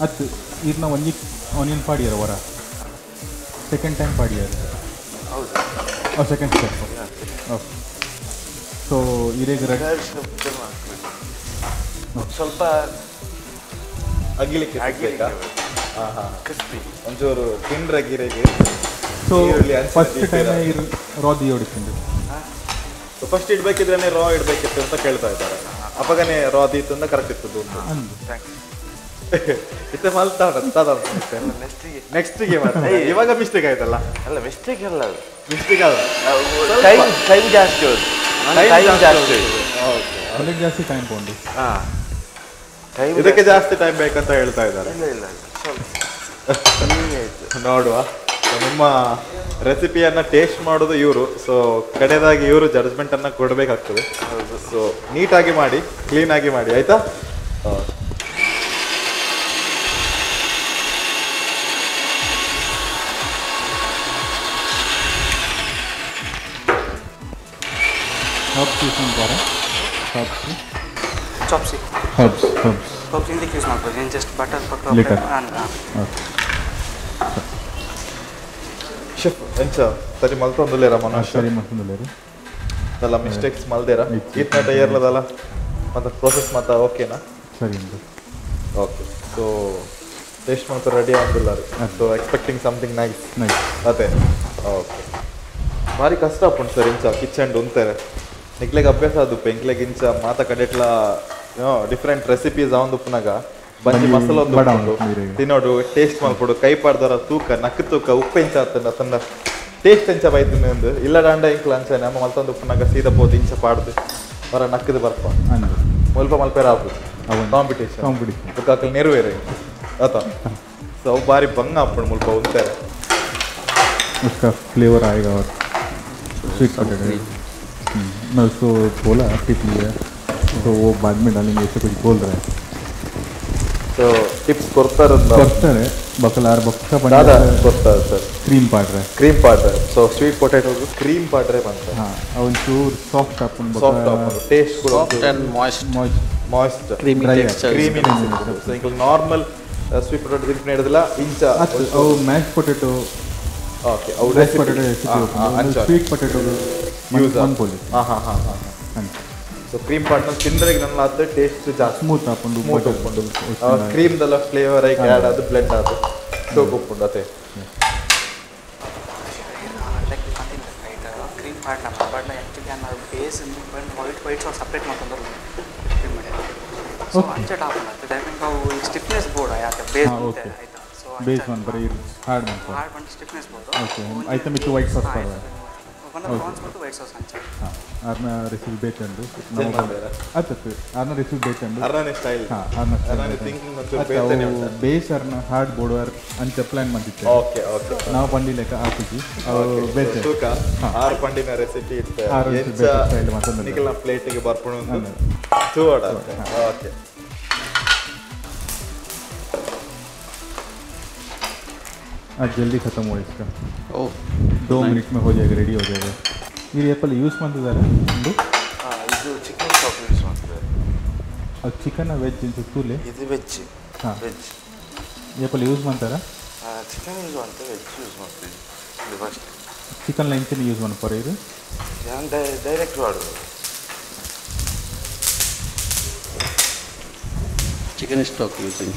ಅದು ಇದನ್ನ ಆನಿಯನ್ ಪಾಡಿಯಾರ ಹೊರ ಸೆಕೆಂಡ್ ಟೈಮ್ ಪಾಡಿಯಾರ. ಹೌದು ಸೆಕೆಂಡ್ ಸ್ಟೆಪ್. ಓಕೆ. ಸೊ ಇರೇಗ ಸ್ವಲ್ಪ ಅಗಿಲಿಕ್ಕೆ ಬೇಕಾ? ಹಾಂ ಹಾಂ, ಕ್ರಿಸ್ಪಿ ಒಂಚೂರು ತಿಂಡ್ರೆ ಗಿರೆಗೆ. ಸೊ ಫಸ್ಟ್ ಟೈಮ್ ರಾದಿ ಹೊಡಿತೀನಿ. ಸೊ ಫಸ್ಟ್ ಇಡಬೇಕಿದ್ರೆ ರಾ ಇಡಬೇಕಿತ್ತು ಅಂತ ಕೇಳ್ತಾ ಇದ್ದಾರೆ. ಅಪ್ಪಗನೇ ರಾದಿ ಇತ್ತು ಅಂತ ಕರೆಕ್ಟ್ ಇತ್ತು ಅಂತ ಇತ್ತೆ ನೆಕ್ಸ್ಟಿಗೆ ಮಾಡ್ತಾರೆ. ಇವಾಗ ಮಿಸ್ಟೇಕ್ ಆಯ್ತಲ್ಲ? ಅಲ್ಲ ಮಿಸ್ಟೇಕ್ ಅಲ್ಲ, ಅದು ಮಿಸ್ಟೇಕ್ ಅಲ್ಲ, ಟೈಮ್ ಜಾಸ್ತಿ ಹೋದು. ಅದಕ್ಕೆ ಜಾಸ್ತಿ ಟೈಮ್ ತಗೊಂಡು ಇದಕ್ಕೆ ಜಾಸ್ತಿ ಟೈಮ್ ಬೇಕಂತ ಹೇಳ್ತಾ ಇದ್ದಾರೆ. ಇಲ್ಲ ನೋಡುವ. ನಿಮ್ಮ ರೆಸಿಪಿಯನ್ನು ಟೇಸ್ಟ್ ಮಾಡೋದು ಇವರು. ಸೊ ಕಡೆದಾಗಿ ಇವರು ಜಡ್ಜ್ಮೆಂಟನ್ನು ಕೊಡಬೇಕಾಗ್ತದೆ. ಸೊ ನೀಟಾಗಿ ಮಾಡಿ, ಕ್ಲೀನಾಗಿ ಮಾಡಿ, ಆಯಿತಾ? ಹರ್ಬ್ಸ್ ಯೂಸ್ ಮಾಡ್ತಾರೆ. ಚಾಪ್ಸಿ ಹರ್ಬ್ಸ್ ಹಿಂದಕ್ಕೆ ಯೂಸ್ ಮಾಡ್ಬೋದು. ಏನು ಜಸ್ಟ್ ಬಟರ್ Liquor. ಶೆಫ್ ಎಂಚ ಸರಿ ಮಲ್ತೊಂದುಲ್ಲೇರ ಮನೋಜ್ ಸರಿ ಮಾಡ್ತಿಲ್ಲ ಅದೆಲ್ಲ ಮಿಸ್ಟೇಕ್ಸ್ ಮಲ್ದೇರ ಇತ್ನ ಟೈರ್ಲದಲ್ಲ ಮತ್ತು ಪ್ರೋಸೆಸ್ ಮತ್ತು ಓಕೆನಾ? ಸರಿ ಉಂಟು. ಓಕೆ. ಸೊ ಟೇಸ್ಟ್ ಮಾತ್ರ ರೆಡಿ ಆಗಿಲ್ಲ ರೀ. So expecting something nice. Nice. ಅದೇ ಓಕೆ. ಭಾರಿ ಕಷ್ಟ ಅಪ್ಪುಂಡು ಸರ್ ಇಂಚ ಕಿಚನ್ ಉಂತಾರೆ ನಿಕ್ಲೆಗೆ ಅಭ್ಯಾಸ ಅದು ಎಂಕ್ಲೆಗೆ ಇಂಚ ಮಾತ ಕಡೆಟ್ಲ ಡಿಫ್ರೆಂಟ್ ರೆಸಿಪೀಸ್ ಅವಂದು ಉಪ್ಪುನಾಗ ಬಂಜಿ ಮಸಾಲ ಒಂದು ತಿನ್ನೋಡು ಟೇಸ್ಟ್ ಮಾಡ್ಕೊಡು ಕೈ ಪಾಡ್ದರ ತೂಕ ನಕ್ಕು ತೂಕ ಉಪ್ಪು ಇಂಚ ಆತನ ತನ್ನ ಟೇಸ್ಟ್ ಎಂಚ ಬೈತೀನಿ ಒಂದು ಇಲ್ಲ ದಾಂಡ ಇಂಕ್ಲ ಅಂಚ ನಮ್ಮ ಮಲ್ತೊಂದು ಉಪ್ಪುನಾಗ ಸೀದಾ ಪೋದು ಇಂಚ ಪಾಡ್ದು ಹೊರ ನಕ್ಕದು ಬರ್ಪ ಮುಲ್ಪ ಮಲ್ಪೇರ ಆಗ್ಬೋದು ಕಾಂಪಿಟೇಷನ್ ಬುಕ್ಕಾಕಲ್ ನೆರವೇರೆ ಆತ ಸೊ ಅವು ಭಾರಿ ಬಂಗ ಅಪ್ಪುಂಡು ಮುಲ್ಪ ಉಂತಾರೆ उसका फ्लेवर आएगा और स्वीट पोटैटो मैं उसको बोला टिप लिया तो वो बाद में डालेंगे ऐसे कुछ बोल रहा है ಸೊ ಟಿಪ್ಸ್ ಕೊಡ್ತಾರೆ बकलार बक्का ದಾದಾ ಕೊಡ್ತಾರೆ ಸರ್ क्रीम पाट रहा है ಕ್ರೀಮ್ ಪಾಡ್ರೆ ಸೊ ಸ್ವೀಟ್ ಪೊಟ್ಯಾಟೋ ಕ್ರೀಮ್ ಪಾಡ್ರೆ ಬಂತ हाँ और चूर सॉफ्ट अपन ಸಾಫ್ಟ್ ಆಪನ್ ಟೇಸ್ಟ್ ಕೂಡ Soft and moist. Moist Creamy Dry texture. Creaminess so ಇಂಕ ನಾರ್ಮಲ್ ಸ್ವೀಟ್ ಪೊಟ್ಯಾಟೋ ದಿನ ಹಿಡಿದಿಲ್ಲ ಇಂಚ और मैश पोटैटो ಓಕೆ ಅವು mash potato recipe sweet potato use मन बोले ಹಾಂ ಸೊ ಕ್ರೀಮ್ ಪಾಟ್ನ ತಿಂದ್ರೆ ನನ್ನ ಆದ ಟೇಸ್ಟ್ ಜಾಸ್ತಿ स्मूथ अपन ಸ್ಮೂತ್ ಉಪ್ಪುಂಡು ಕ್ರೀಮ್ ದಲ್ಲ ಫ್ಲೇವರ್ ಐಕ್ ಆ್ಯಡ್ ಆದ ಬ್ಲೆಂಡ್ ಆದ ಸೋಕ್ ಉಪ್ಪುಂಡು ಅದೇ ಲೈಕ್ ಅಂತಿಲ್ಲ ರೈಟ್ ಕ್ರೀಮ್ ಪಾಡ್ಲ ಬಟ್ ಆ್ಯಕ್ಚುಲಿ ನಾನು ಬೇಸ್ ವೈಟ್ ಸಾಸ್ ಸಪ್ರೇಟ್ ಮಾಡ್ಕೊಂಡ್ರು ಕ್ರೀಮ್ ಮಾಡಿ ಸೊ ಅಂಚೆ ಟಾಪ್ ಮಾಡ್ತದೆ ಐ ಮೀನ್ ಅವು ಸ್ಟಿಫ್ನೆಸ್ ಬೋರ್ಡ್ ಯಾಕೆ ಬೇಸ್ ಆಯ್ತಾ ಸೊ बेस वन पर हार्ड वन पर ಹಾರ್ಡ್ ಬಂದು ಸ್ಟಿಫ್ನೆಸ್ ಬೋರ್ಡ್ ओके आइटम इತ್ತು ವೈಟ್ ಸಾಸ್ पर ಒಂದು ಪ್ರಾನ್ಸ್ ಮತ್ತು ವೈಟ್ ಸಾಸ್ ಅಂಚೆ हाँ आरना रेसिपी ಬೇಕಂದು ಅತ್ತತ್ತು ಆರ್ನ ರೆಸಿಪಿ ಬೇಕಂದು ಅರ್ನಾನೆ ಸ್ಟೈಲ್ ಹಾಂ ಆರ್ನ ಅರ್ನಾನೆ ಥಿಂಕಿಂಗ್ ಮತ್ತು ಬೇತನೆ ಉಂಟು ಬೇಸ್ ಆರ್ನ ಹಾರ್ಡ್ ಬೋರ್ಡ್ ಅಂಚ ಪ್ಲಾನ್ ಮಾಡಿದ್ದೆ ಓಕೆ ಓಕೆ ನಾವು ಬಂದಿಲೆಕ್ಕ ಹಾಕಿದ್ವಿ ಅವು ಬೇಸ್ ತೂಕ 6 ಪಂಡಿನ ರೆಸಿಪಿ ಇತ್ತು ಆರು ಎಂಚ ಬೇಸ್ ಸ್ಟೈಲ್ ಮಾತಂದ್ರೆ ನಿಖಿಲ್ ಪ್ಲೇಟಿಗೆ ಬರ್ಪುಣ ಒಂದು ಚೂಡ ಓಕೆ आज जल्दी ख़त्म हुआ इसका Oh, 2 मिनट में हो जाएगा रेडी हो जाएगा ये एप्पल ಯೂಸ್ ಮಾಡ್ತಿದ್ದಾರೆ ಒಂದು ಇದು ಚಿಕನ್ ಚಾಪ್ ಯೂಸ್ ಮಾಡ್ತಾರೆ ಅದು ಚಿಕನ್ ವೆಜ್ ಸುತ್ತೂಲೆ ಇದು ವೆಜ್ ಹಾಂ ವೆಜ್ ಏಪಲ್ ಯೂಸ್ ಮಾಡ್ತಾರಾ ಚಿಕನ್ ಯೂಸ್ ಮಾಡ್ತಾರೆ ವೆಜ್ ಯೂಸ್ ಮಾಡ್ತೀವಿ ಇದು ಫಸ್ಟ್ ಚಿಕನ್ ಲಂಚನ್ನು ಯೂಸ್ ಮಾಡ್ತಾರೆ ಇದು ನಾನು ಡೈರೆಕ್ಟ್ ಮಾಡೋದು chicken stock using.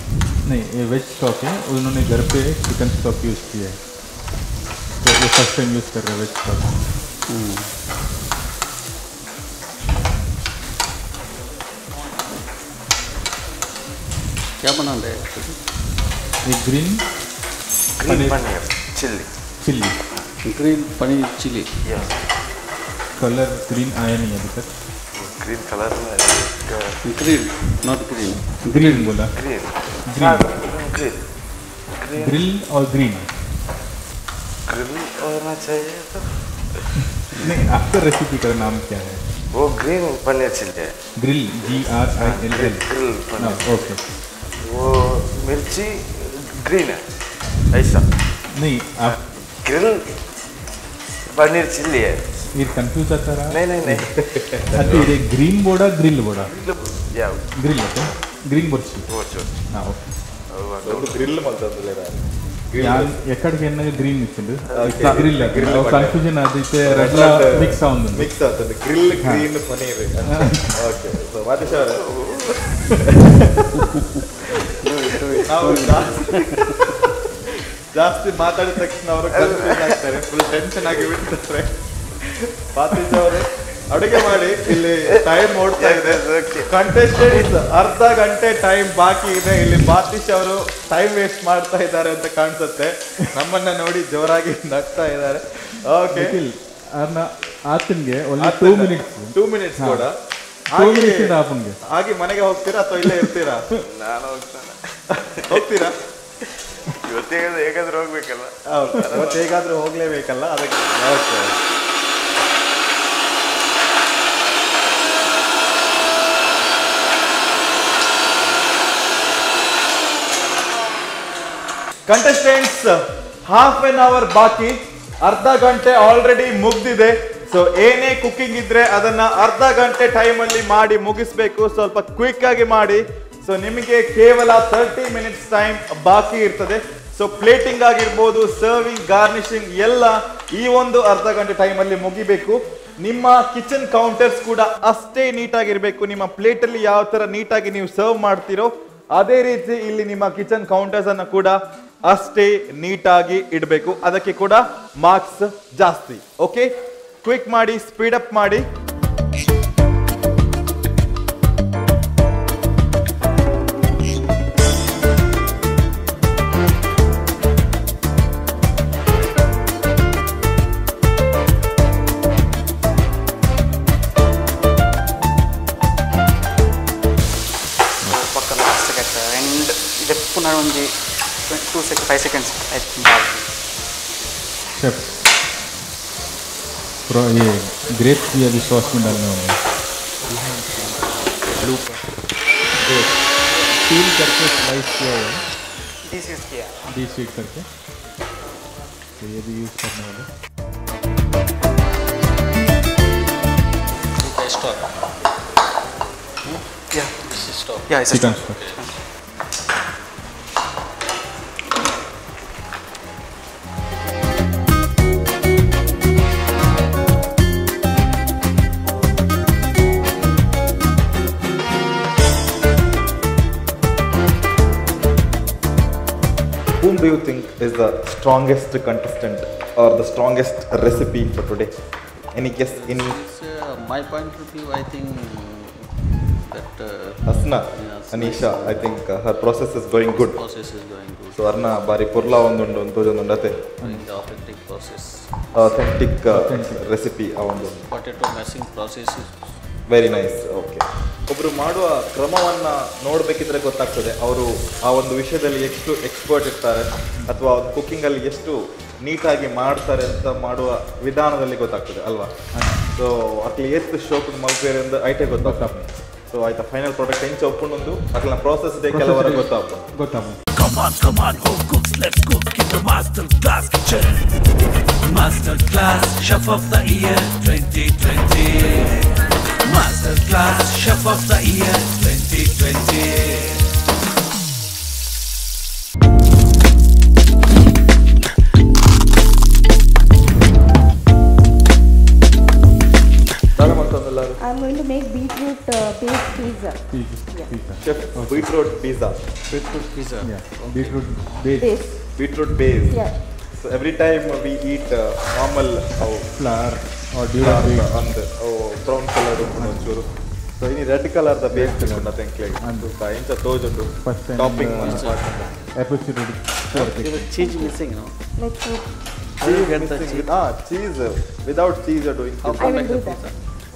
नहीं ये वेज स्टॉक है उन्होंने घर पे चिकन स्टॉक यूज़ किया है तो ये फर्स्ट टाइम यूज़ कर रहे हैं वेज स्टॉक क्या बना रहे हैं? ये green paneer chilli chilli green paneer chilli. Yes colour green आया नहीं अभी तक ग्रीन कलर में Green, not green. ग्रीन बोला green green green green grill और ग्रीन ग्रिल होना चाहिए तो नहीं आपका रेसिपी का नाम क्या है वो ग्रीन पनीर चिल्ली है grill GRILL grill paneer okay वो मिर्ची ग्रीन है ऐसा नहीं आप ग्रिल पनीर चिल्ली है ये कंफ्यूज आता रहा नहीं अच्छा ये ग्रीन बोर्डा ग्रिल बोर्डा या ग्रिल ओके ग्रीन बोर्ची वो चो हाँ ओके ಒಂದು ಗ್ರಿಲ್ ಮಾಡ್ತಂದ್ರೆ ಯಾನ್ ಎಕ್ಕಡಿಗೆ ಎನ್ನಗೆ ಗ್ರೀನ್ ಇತ್ತು ಗ್ರಿಲ್ ಗ್ರಿಲ್ ಕನ್ಫ್ಯೂಷನ್ ಅದೈತೆ ರೆಡ್ ಮಿಕ್ಸ್ ಆಗುಂದು ಮಿಕ್ಸ್ ಆಗ್ತದೆ grill green paneer okay so Madesh ಅವರೇ ನಾವು ಜಾಸ್ತಿ ಮಾತಾಡಿದ ತಕ್ಷಣ ಅವರು ಕನ್ಫ್ಯೂಸ್ ಆಗ್ತಾರೆ ಫುಲ್ ಟೆನ್ಷನ್ ಆಗಿ ಬಿಡ್ತಾರೆ ಮಾದೇಶ್ ಅವರೇ ಅಡುಗೆ ಮಾಡಿ ಇಲ್ಲಿ ಟೈಮ್ ಓಡ್ತಾ ಇದೆ ಕಂಟೆಸ್ಟೆಂಟ್ಸ್ ಅರ್ಧ ಗಂಟೆ ಟೈಮ್ ಬಾಕಿ ಇದೆ ಇಲ್ಲಿ ಮಾತೀಶ್ ಅವರು ಟೈಮ್ ವೇಸ್ಟ್ ಮಾಡ್ತಾ ಇದ್ದಾರೆ ಅಂತ ಕಾಣಿಸುತ್ತೆ ನಮ್ಮನ್ನ ನೋಡಿ ಜೋರಾಗಿ ನಗ್ತಾ ಇದ್ದಾರೆ ಓಕೆ ಅರ್ನ ಆತನ್ಗೆ ಓನ್ಲಿ 2 ಮಿನಿಟ್ಸ್ 2 ಮಿನಿಟ್ಸ್ ಕೂಡ 2 ಮಿನಿಟ್ಸ್ ಇದೆ ಆಪನ್ಗೆ ಹಾಗೆ ಮನೆಗೆ ಹೋಗ್ತೀರಾ ಅಥವಾ ಇಲ್ಲೇ ಇರ್ತೀರಾ ನಾನು ಹೋಗ್ತಾನೆ ಹೋಗ್ತೀರಾ ಇವತ್ತೇ ಹೇಗಾದ್ರೂ ಹೋಗ್ಬೇಕಲ್ಲ ಹೌದು ಇವತ್ತು ಹೇಗಾದ್ರೂ ಹೋಗ್ಲೇಬೇಕಲ್ಲ ಅದಕ್ಕೆ okay contestants half an hour ಬಾಕಿ ಅರ್ಧ ಗಂಟೆ ಆಲ್ರೆಡಿ ಮುಗ್ದಿದೆ ಸೊ ಏನೇ ಕುಕಿಂಗ್ ಇದ್ರೆ ಅದನ್ನ ಅರ್ಧ ಗಂಟೆ ಟೈಮ್ ಅಲ್ಲಿ ಮಾಡಿ ಮುಗಿಸ್ಬೇಕು ಸ್ವಲ್ಪ ಕ್ವಿಕ್ ಆಗಿ ಮಾಡಿ ಸೊ ನಿಮಗೆ ಕೇವಲ 30 ಮಿನಿಟ್ಸ್ ಟೈಮ್ ಬಾಕಿ ಇರ್ತದೆ ಸೊ ಪ್ಲೇಟಿಂಗ್ ಆಗಿರ್ಬೋದು ಸರ್ವಿಂಗ್ ಗಾರ್ನಿಶಿಂಗ್ ಎಲ್ಲ ಈ ಒಂದು ಅರ್ಧ ಗಂಟೆ ಟೈಮ್ ಅಲ್ಲಿ ಮುಗಿಬೇಕು ನಿಮ್ಮ ಕಿಚನ್ ಕೌಂಟರ್ಸ್ ಕೂಡ ಅಷ್ಟೇ ನೀಟಾಗಿರ್ಬೇಕು ನಿಮ್ಮ ಪ್ಲೇಟ್ ಅಲ್ಲಿ ಯಾವ ತರ ನೀಟಾಗಿ ನೀವು ಸರ್ವ್ ಮಾಡ್ತೀರೋ ಅದೇ ರೀತಿ ಇಲ್ಲಿ ನಿಮ್ಮ ಕಿಚನ್ ಕೌಂಟರ್ಸ್ ಅನ್ನು ಕೂಡ ಅಷ್ಟೇ ನೀಟಾಗಿ ಇಡಬೇಕು, ಅದಕ್ಕೆ ಕೂಡ ಮಾರ್ಕ್ಸ್ ಜಾಸ್ತಿ. ಓಕೆ, ಕ್ವಿಕ್ ಮಾಡಿ, ಸ್ಪೀಡ್ ಅಪ್ ಮಾಡಿ. ಪಕ್ಕ ಲಾಸ್ಟ್ ಎಂಡ್ ಇದಕ್ಕೆ ಪುನಃ ಒಂದು 5 seconds ಆಯ್ತು. शेफ ये ग्रेप्स भी अभी सॉस में डालने होंगे. पील करके स्लाइस किया हुआ है, डीसीएस किया डीसीड करके, तो ये भी यूज़ करने वाले. Stock. Yeah, This is stock. yeah, it's a chicken stock. Stock. Whom do you think is the strongest contestant or the strongest recipe for today? Any guess? Any? My point of view, I think that Asna, yes, Anisha, I think her process is going good. process is going good. So Arna bari purla ondundu ondundate Doing the authentic process. authentic recipe a ಒಂದು Potato mashing process is very nice. Okay, ಒಬ್ಬರು ಮಾಡುವ ಕ್ರಮವನ್ನು ನೋಡಬೇಕಿದ್ರೆ ಗೊತ್ತಾಗ್ತದೆ ಅವರು ಆ ಒಂದು ವಿಷಯದಲ್ಲಿ ಎಷ್ಟು ಎಕ್ಸ್ಪರ್ಟ್ ಇರ್ತಾರೆ ಅಥವಾ ಕುಕ್ಕಿಂಗಲ್ಲಿ ಎಷ್ಟು ನೀಟಾಗಿ ಮಾಡ್ತಾರೆ ಅಂತ ಮಾಡುವ ವಿಧಾನದಲ್ಲಿ ಗೊತ್ತಾಗ್ತದೆ ಅಲ್ವಾ. ಸೊ ಅಟ್ಲಿ ಎಷ್ಟು ಶೋಕದ ಮಲ್ಪೇರಿಂದ ಐಟೆ ಗೊತ್ತಾಗ್ತದೆ. ಸೊ ಆಯ್ತಾ, ಫೈನಲ್ ಪ್ರಾಡಕ್ಟ್ ಹೆಂಚೆ ಒಪ್ಕೊಂಡು ಅಟ್ಲ ಪ್ರಾಸೆಸ್ ಇದೆ ಕೆಲವರ ಗೊತ್ತಾಗ್ತದೆ. Come on, home cooks, let's cook in the Master Class kitchen. Master Class Chef of the Year 2020. Master Class Chef of the Year 2020. I'm going to make beetroot based pizza. Chef, beetroot pizza. beetroot pizza. Yeah, beetroot base, Base. Beetroot base. Yeah. So every time we eat normal flour or durum base. on the brown color ಒಂಚೂರು. So ini red color the base nothing like. And ಇಂಚ ತೋಜುಂಡು first time topping episode There is cheese missing, no? Let's cook. How do you get the cheese? cheese without cheese you're doing. How I to will make do the that. pizza?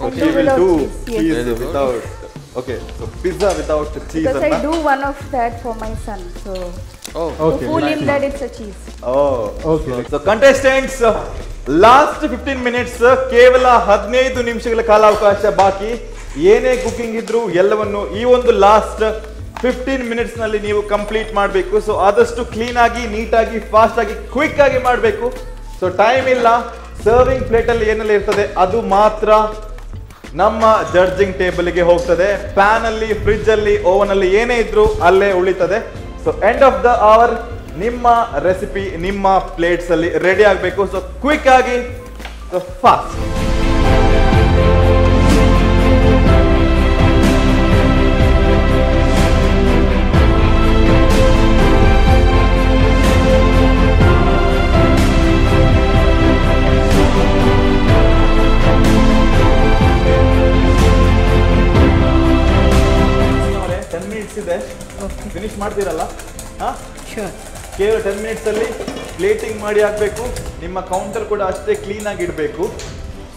I'll She do will without do cheese. Yes. cheese Very good. without. Okay, so pizza without cheese. Because I anna? do one of that for my son, so Oh, Okay, to fool him nice. that it's a cheese. Oh, Okay. So contestants, last 15 minutes, ಕೇವಲ 15 ನಿಮಿಷಗಳ ಕಾಲಾವಕಾಶ ಬಾಕಿ. ಏನೇ ಕುಕಿಂಗ್ ಇದ್ರು ಎಲ್ಲವನ್ನು ಈ ಒಂದು ಲಾಸ್ಟ್ 15 ಮಿನಿಟ್ಸ್ ನಲ್ಲಿ ನೀವು ಕಂಪ್ಲೀಟ್ ಮಾಡಬೇಕು. ಸೊ ಆದಷ್ಟು ಕ್ಲೀನ್ ಆಗಿ, ನೀಟಾಗಿ, ಫಾಸ್ಟ್ ಆಗಿ, ಕ್ವಿಕ್ ಆಗಿ ಮಾಡಬೇಕು. ಸೊ ಟೈಮ್ ಇಲ್ಲ. ಸರ್ವಿಂಗ್ ಪ್ಲೇಟ್ ಅಲ್ಲಿ ಏನೆಲ್ಲ ಇರ್ತದೆ ಅದು ಮಾತ್ರ ನಮ್ಮ ಜಡ್ಜಿಂಗ್ ಟೇಬಲ್ಗೆ ಹೋಗ್ತದೆ. ಪ್ಯಾನ್ ಅಲ್ಲಿ, ಫ್ರಿಡ್ಜ್ ಅಲ್ಲಿ, ಓವನ್ ಅಲ್ಲಿ ಏನೇ ಇದ್ರು ಅಲ್ಲೇ ಉಳಿತದೆ. So end of the hour ನಿಮ್ಮ ರೆಸಿಪಿ ನಿಮ್ಮ ಪ್ಲೇಟ್ಸ್ ಅಲ್ಲಿ ರೆಡಿ ಆಗಬೇಕು. ಸೊ ಕ್ವಿಕ್ ಆಗಿ, ಸೊ ಫಾಸ್ಟ್. ಇದೆ, ಫಿನಿಶ್ ಮಾಡ್ತೀರಲ್ಲ? ಕೇವಲ 10 ಮಿನಿಟ್ಸ್ ಅಲ್ಲಿ ಪ್ಲೇಟಿಂಗ್ ಮಾಡಿ ಹಾಕ್ಬೇಕು. ನಿಮ್ಮ ಕೌಂಟರ್ ಕೂಡ ಅಷ್ಟೇ ಕ್ಲೀನ್ ಆಗಿ ಇಡಬೇಕು.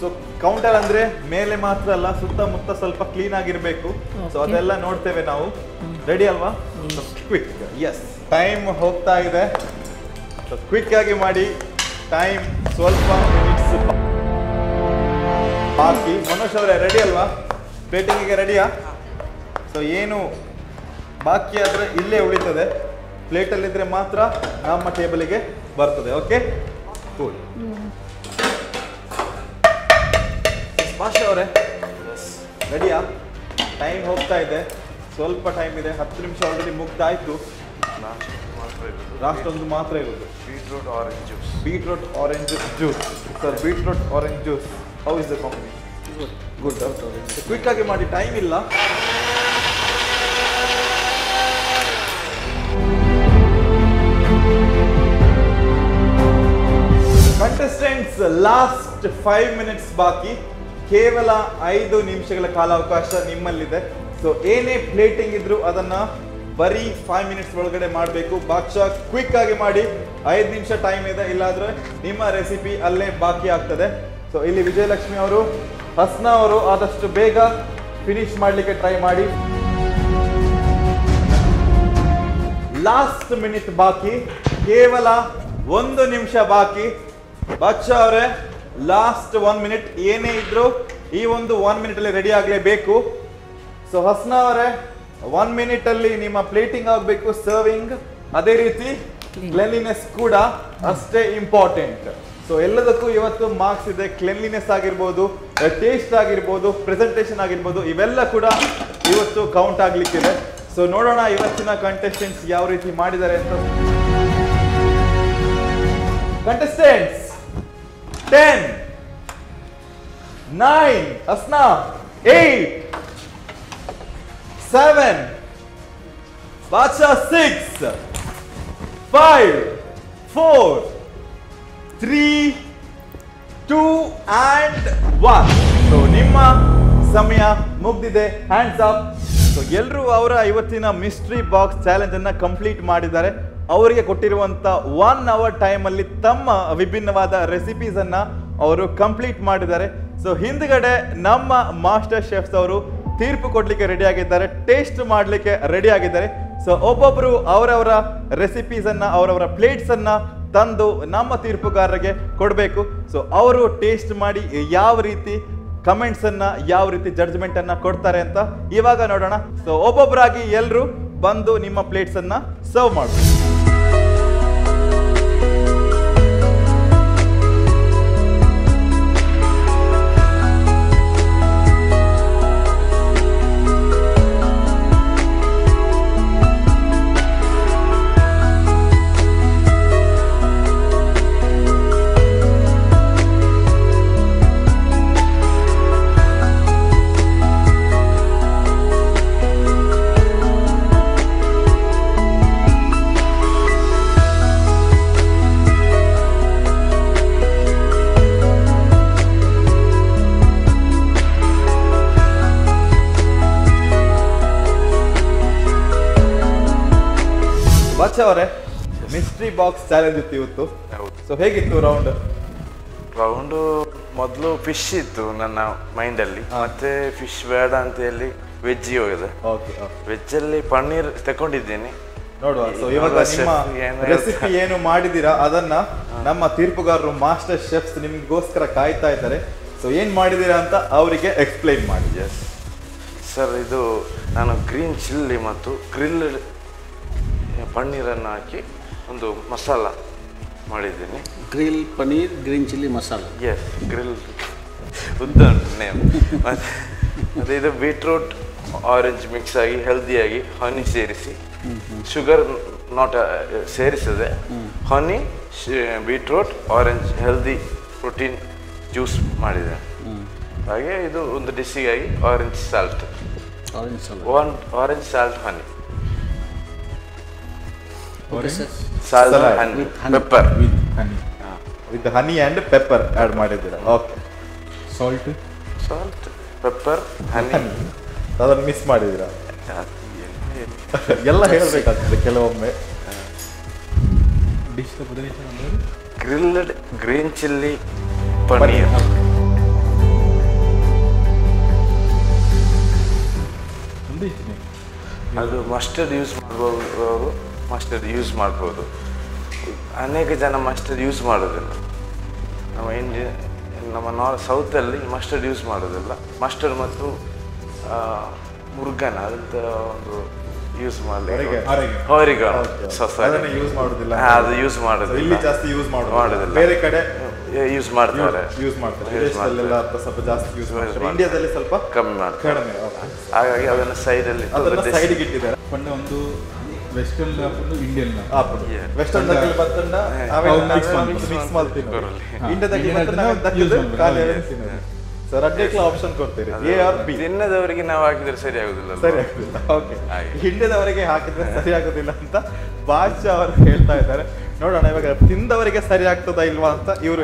ಸೊ ಕೌಂಟರ್ ಅಂದ್ರೆ ಮೇಲೆ ಮಾತ್ರ ಅಲ್ಲ, ಸುತ್ತಮುತ್ತ ಸ್ವಲ್ಪ ಕ್ಲೀನ್ ಆಗಿರ್ಬೇಕು. ಸೊ ಅದೆಲ್ಲ ನೋಡ್ತೇವೆ ನಾವು. ರೆಡಿ ಅಲ್ವಾ? ಕ್ವಿಕ್. ಎಸ್, ಟೈಮ್ ಹೋಗ್ತಾ ಇದೆ. ಸೊ ಕ್ವಿಕ್ ಆಗಿ ಮಾಡಿ. ಟೈಮ್ ಸ್ವಲ್ಪ ಮಿನಿಟ್ಸ್ ಬಾಕಿ. ಮನೋಜ್ ಅವರೇ ರೆಡಿ ಅಲ್ವಾ? ಪ್ಲೇಟಿಂಗಿಗೆ ರೆಡಿಯಾ? ಸೊ ಏನು ಬಾಕಿ ಆದರೆ ಇಲ್ಲೇ ಉಳಿತದೆ. ಪ್ಲೇಟಲ್ಲಿದ್ದರೆ ಮಾತ್ರ ನಮ್ಮ ಟೇಬಲಿಗೆ ಬರ್ತದೆ. Okay, cool. ಭಾಷೆ ಅವರೇ ರೆಡಿಯಾ? ಟೈಮ್ ಹೋಗ್ತಾ ಇದೆ, ಸ್ವಲ್ಪ ಟೈಮ್ ಇದೆ. 10 ನಿಮಿಷ ಆಲ್ರೆಡಿ ಮುಗ್ದಾಯ್ತು. ಲಾಸ್ಟ್ ಒಂದು ಮಾತ್ರ ಇರೋದು. Beetroot orange juice. Beetroot orange juice. Sir, beetroot orange juice how is the combination? Good. Quick ಆಗಿ ಮಾಡಿ, ಟೈಮ್ ಇಲ್ಲ. ಮಿನಿಟ್ಸ್, ಲಾಸ್ಟ್ 5 ಮಿನಿಟ್ಸ್ ಬಾಕಿ. ಕೇವಲ 5 ನಿಮಿಷಗಳ ಕಾಲಾವಕಾಶ ನಿಮ್ಮಲ್ಲಿದೆ. ಸೊ ಏನೇ ಪ್ಲೇಟಿಂಗ್ ಇದ್ರು ಅದನ್ನ ಬರೀ 5 ಮಿನಿಟ್ಸ್ ಒಳಗಡೆ ಮಾಡಬೇಕು. ಬಾದ್ಶಾ ಕ್ವಿಕ್ ಆಗಿ ಮಾಡಿ, 5 ನಿಮಿಷ ಟೈಮ್ ಇದೆ, ಇಲ್ಲಾಂದ್ರೆ ನಿಮ್ಮ ರೆಸಿಪಿ ಅಲ್ಲೇ ಬಾಕಿ ಆಗ್ತದೆ. ಸೊ ಇಲ್ಲಿ ವಿಜಯಲಕ್ಷ್ಮಿ ಅವರು, ಹಸ್ನಾ ಅವರು ಆದಷ್ಟು ಬೇಗ ಫಿನಿಶ್ ಮಾಡಲಿಕ್ಕೆ ಟ್ರೈ ಮಾಡಿ. ಲಾಸ್ಟ್ ಮಿನಿಟ್ ಬಾಕಿ, ಕೇವಲ 1 ನಿಮಿಷ ಬಾಕಿ. ಬಾದ್ಶಾ ಅವರೇ, ಲಾಸ್ಟ್ 1 ಮಿನಿಟ್ ಏನೇ ಇದ್ರು ಈ ಒಂದು 1 ಮಿನಿಟ್ ಅಲ್ಲಿ ರೆಡಿ ಆಗಲೇಬೇಕು. ಸೊ ಹಸ್ನಾ ಅವರೇ, 1 ಮಿನಿಟ್ ಅಲ್ಲಿ ನಿಮ್ಮ ಪ್ಲೇಟಿಂಗ್ ಆಗಬೇಕು, ಸರ್ವಿಂಗ್, ಅದೇ ರೀತಿ ಕ್ಲೆನ್ಲಿನೆಸ್ ಕೂಡ ಅಷ್ಟೇ ಇಂಪಾರ್ಟೆಂಟ್. ಸೊ ಎಲ್ಲದಕ್ಕೂ ಇವತ್ತು ಮಾರ್ಕ್ಸ್ ಇದೆ. ಕ್ಲೆನ್ಲಿನೆಸ್ ಆಗಿರ್ಬೋದು, ಟೇಸ್ಟ್ ಆಗಿರ್ಬೋದು, ಪ್ರೆಸೆಂಟೇಷನ್ ಆಗಿರ್ಬೋದು, ಇವೆಲ್ಲ ಕೂಡ ಇವತ್ತು ಕೌಂಟ್ ಆಗ್ಲಿಕ್ಕಿದೆ. ಸೊ ನೋಡೋಣ ಇವತ್ತಿನ ಕಂಟೆಸ್ಟೆಂಟ್ಸ್ ಯಾವ ರೀತಿ ಮಾಡಿದ್ದಾರೆ ಅಂತ. Contestants 10, 9, Hasna 8, 7, Badsha 6, 5, 4, 3, 2 and 1. So ನಿಮ್ಮ ಸಮಯ ಮುಗ್ದಿದೆ. Hands up. ಸೊ ಎಲ್ಲರೂ ಅವರ ಇವತ್ತಿನ ಮಿಸ್ಟ್ರಿ ಬಾಕ್ಸ್ ಚಾಲೆಂಜ್ ಅನ್ನ ಕಂಪ್ಲೀಟ್ ಮಾಡಿದ್ದಾರೆ. ಅವರಿಗೆ ಕೊಟ್ಟಿರುವಂತ 1 ಅವರ್ ಟೈಮ್ ಅಲ್ಲಿ ತಮ್ಮ ವಿಭಿನ್ನವಾದ ರೆಸಿಪೀಸ್ ಅನ್ನ ಅವರು ಕಂಪ್ಲೀಟ್ ಮಾಡಿದ್ದಾರೆ. ಸೊ ಹಿಂದ್ಗಡೆ ನಮ್ಮ ಮಾಸ್ಟರ್ ಶೆಫ್ಸ್ ಅವರು ತೀರ್ಪು ಕೊಡ್ಲಿಕ್ಕೆ ರೆಡಿ ಆಗಿದ್ದಾರೆ, ಟೇಸ್ಟ್ ಮಾಡ್ಲಿಕ್ಕೆ ರೆಡಿ ಆಗಿದ್ದಾರೆ. ಸೊ ಒಬ್ಬೊಬ್ರು ಅವರವರ ರೆಸಿಪೀಸ್ ಅನ್ನ, ಅವರವರ ಪ್ಲೇಟ್ಸ್ ಅನ್ನ ತಂದು ನಮ್ಮ ತೀರ್ಪುಗಾರರಿಗೆ ಕೊಡಬೇಕು. ಸೊ ಅವರು ಟೇಸ್ಟ್ ಮಾಡಿ ಯಾವ ರೀತಿ ಕಮೆಂಟ್ಸ್ ಅನ್ನ, ಯಾವ ರೀತಿ ಜಡ್ಜ್ಮೆಂಟ್ ಅನ್ನ ಕೊಡ್ತಾರೆ ಅಂತ ಇವಾಗ ನೋಡೋಣ. ಸೊ ಒಬ್ಬೊಬ್ಬರಾಗಿ ಎಲ್ಲರೂ ಬಂದು ನಿಮ್ಮ ಪ್ಲೇಟ್ಸ್ ಅನ್ನ ಸರ್ವ್ ಮಾಡಬೇಕು. ಬಾದ್ಶಾ ಅವರೇ, ಮಿಸ್ಟ್ರಿ ಬಾಕ್ಸ್ ಚಾಲೆಂಜ್ ಇತ್ತು ಇವತ್ತು. ಸೊ ಹೇಗಿತ್ತು ರೌಂಡ್? ರೌಂಡು ಮೊದಲು ಫಿಶ್ ಇತ್ತು ನನ್ನ ಮೈಂಡಲ್ಲಿ, ಮತ್ತೆ ಫಿಶ್ ಬೇಡ ಅಂತ ಹೇಳಿ ವೆಜ್ಜಿಗೆ ಹೋಗಿದೆ. ವೆಜ್ಜಲ್ಲಿ ಪನ್ನೀರ್ ತಗೊಂಡಿದ್ದೀನಿ. ನೋಡುವ. ಸೊ ಇವಾಗ ನಿಮ್ಮ ರೆಸಿಪಿ ಏನು ಮಾಡಿದ್ದೀರಾ ಅದನ್ನ ನಮ್ಮ ತೀರ್ಪುಗಾರರು ಮಾಸ್ಟರ್ ಶೆಫ್ಸ್ ನಿಮ್ಗೋಸ್ಕರ ಕಾಯ್ತಾ ಇದ್ದಾರೆ. ಸೊ ಏನ್ ಮಾಡಿದ್ದೀರಾ ಅಂತ ಅವರಿಗೆ ಎಕ್ಸ್ಪ್ಲೈನ್ ಮಾಡಿ. ಸರ್, ಇದು ನಾನು ಗ್ರೀನ್ ಚಿಲ್ಲಿ ಮತ್ತು ಗ್ರಿಲ್ ಪನ್ನೀರನ್ನು ಹಾಕಿ ಒಂದು ಮಸಾಲ ಮಾಡಿದ್ದೀನಿ. Grill paneer green chilli masala. Yes, grill ಉದ್ದ ನೇಮ್. ಮತ್ತು ಇದು ಬೀಟ್ರೂಟ್ ಆರೆಂಜ್ ಮಿಕ್ಸ್ ಆಗಿ ಹೆಲ್ದಿಯಾಗಿ ಹನಿ ಸೇರಿಸಿ, ಶುಗರ್ ನಾಟ್ ಸೇರಿಸದೆ honey, beetroot, orange healthy protein juice ಮಾಡಿದೆ. ಹಾಗೆ ಇದು ಒಂದು ಡಿಶ್ಶಿಗಾಗಿ orange salt, orange salt honey, salt honey, pepper with honey and pepper add ಮಾಡಿದ್ದೀರಾ. ಓಕೆ. ಸಾಲ್ಟ್, ಪೆಪ್ಪರ್, ಹನಿ ಅದನ್ನು ಮಿಸ್ ಮಾಡಿದ್ದೀರಾ? ಎಲ್ಲ ಹೇಳಬೇಕಾಗ್ತದೆ ಕೆಲವೊಮ್ಮೆ. Dish grilled green chilli paneer. ಅದು ಮಸ್ಟರ್ಡ್ ಯೂಸ್ ಮಾಡ್ಬೋದು, ಮಸ್ಟರ್ಡ್ ಯೂಸ್ ಮಾಡ್ಬೋದು. ಅನೇಕ ಜನ ಮಸ್ಟರ್ಡ್ ಯೂಸ್ ಮಾಡೋದಿಲ್ಲ. ನಮ್ಮ ಸೌತಲ್ಲಿ ಮಸ್ಟರ್ಡ್ ಯೂಸ್ ಮಾಡೋದಿಲ್ಲ. ಮಸ್ಟರ್ಡ್ ಮತ್ತು ಮುರ್ಗನ್ ಅದಂತ ಒಂದು ಯೂಸ್ ಮಾಡಲಿಕ್ಕೆ ಯೂಸ್ ಮಾಡೋದಿಲ್ಲ. ಅದು ಯೂಸ್ ಮಾಡೋದಿಲ್ಲ, ಇಲ್ಲಿ ಜಾಸ್ತಿ ಯೂಸ್ ಮಾಡೋದಿಲ್ಲ. ಬೇರೆ ಕಡೆ ಯೂಸ್ ಮಾಡ್ತಾರೆ, ಸ್ವಲ್ಪ ಜಾಸ್ತಿ ಯೂಸ್ ಮಾಡ್ತಾರೆ. ಇಂಡಿಯಾದಲ್ಲಿ ಸ್ವಲ್ಪ ಕಮ್ಮಿ ಮಾಡ್ತಾರೆ. ಹಾಗಾಗಿ ಅದನ್ನು ಸೈಡಲ್ಲಿ ಸೈಡ್ಗೆ ಇಟ್ಟಿದ್ದಾರೆ. ಒಂದು ವೆಸ್ಟರ್ನ್ ಹಾಕೊಂಡು ಇಂಡಿಯನ್ ವೆಸ್ಟರ್ನ್ ಮಿಕ್ಸ್ ಮಾಡ್ತೀನಿ. ಇಂಡಿಯಾದಲ್ಲಿ ಸರ್ ಅಡ್ಡಕ್ಕೆ ಆಪ್ಷನ್ ಕೊಡ್ತೀರಿ ಎ ಆರ್ ಬಿ. ತಿನ್ನದವರಿಗೆ ನಾವು ಹಾಕಿದ್ರೆ ಸರಿ ಆಗುದಿಲ್ಲ. ಸರಿ ಆಗುದಿಲ್ಲ. ಓಕೆ, ಹಿಂಡಿದವರಿಗೆ ಹಾಕಿದ್ರೆ ಸರಿ ಆಗುದಿಲ್ಲ ಅಂತ ಭಾಷಾ ಅವರು ಹೇಳ್ತಾ ಇದ್ದಾರೆ. ನೋಡೋಣ ಇವಾಗ ತಿಂದವರಿಗೆ ಸರಿ ಆಗ್ತದಾ ಇಲ್ವಾ ಅಂತ ಇವರು.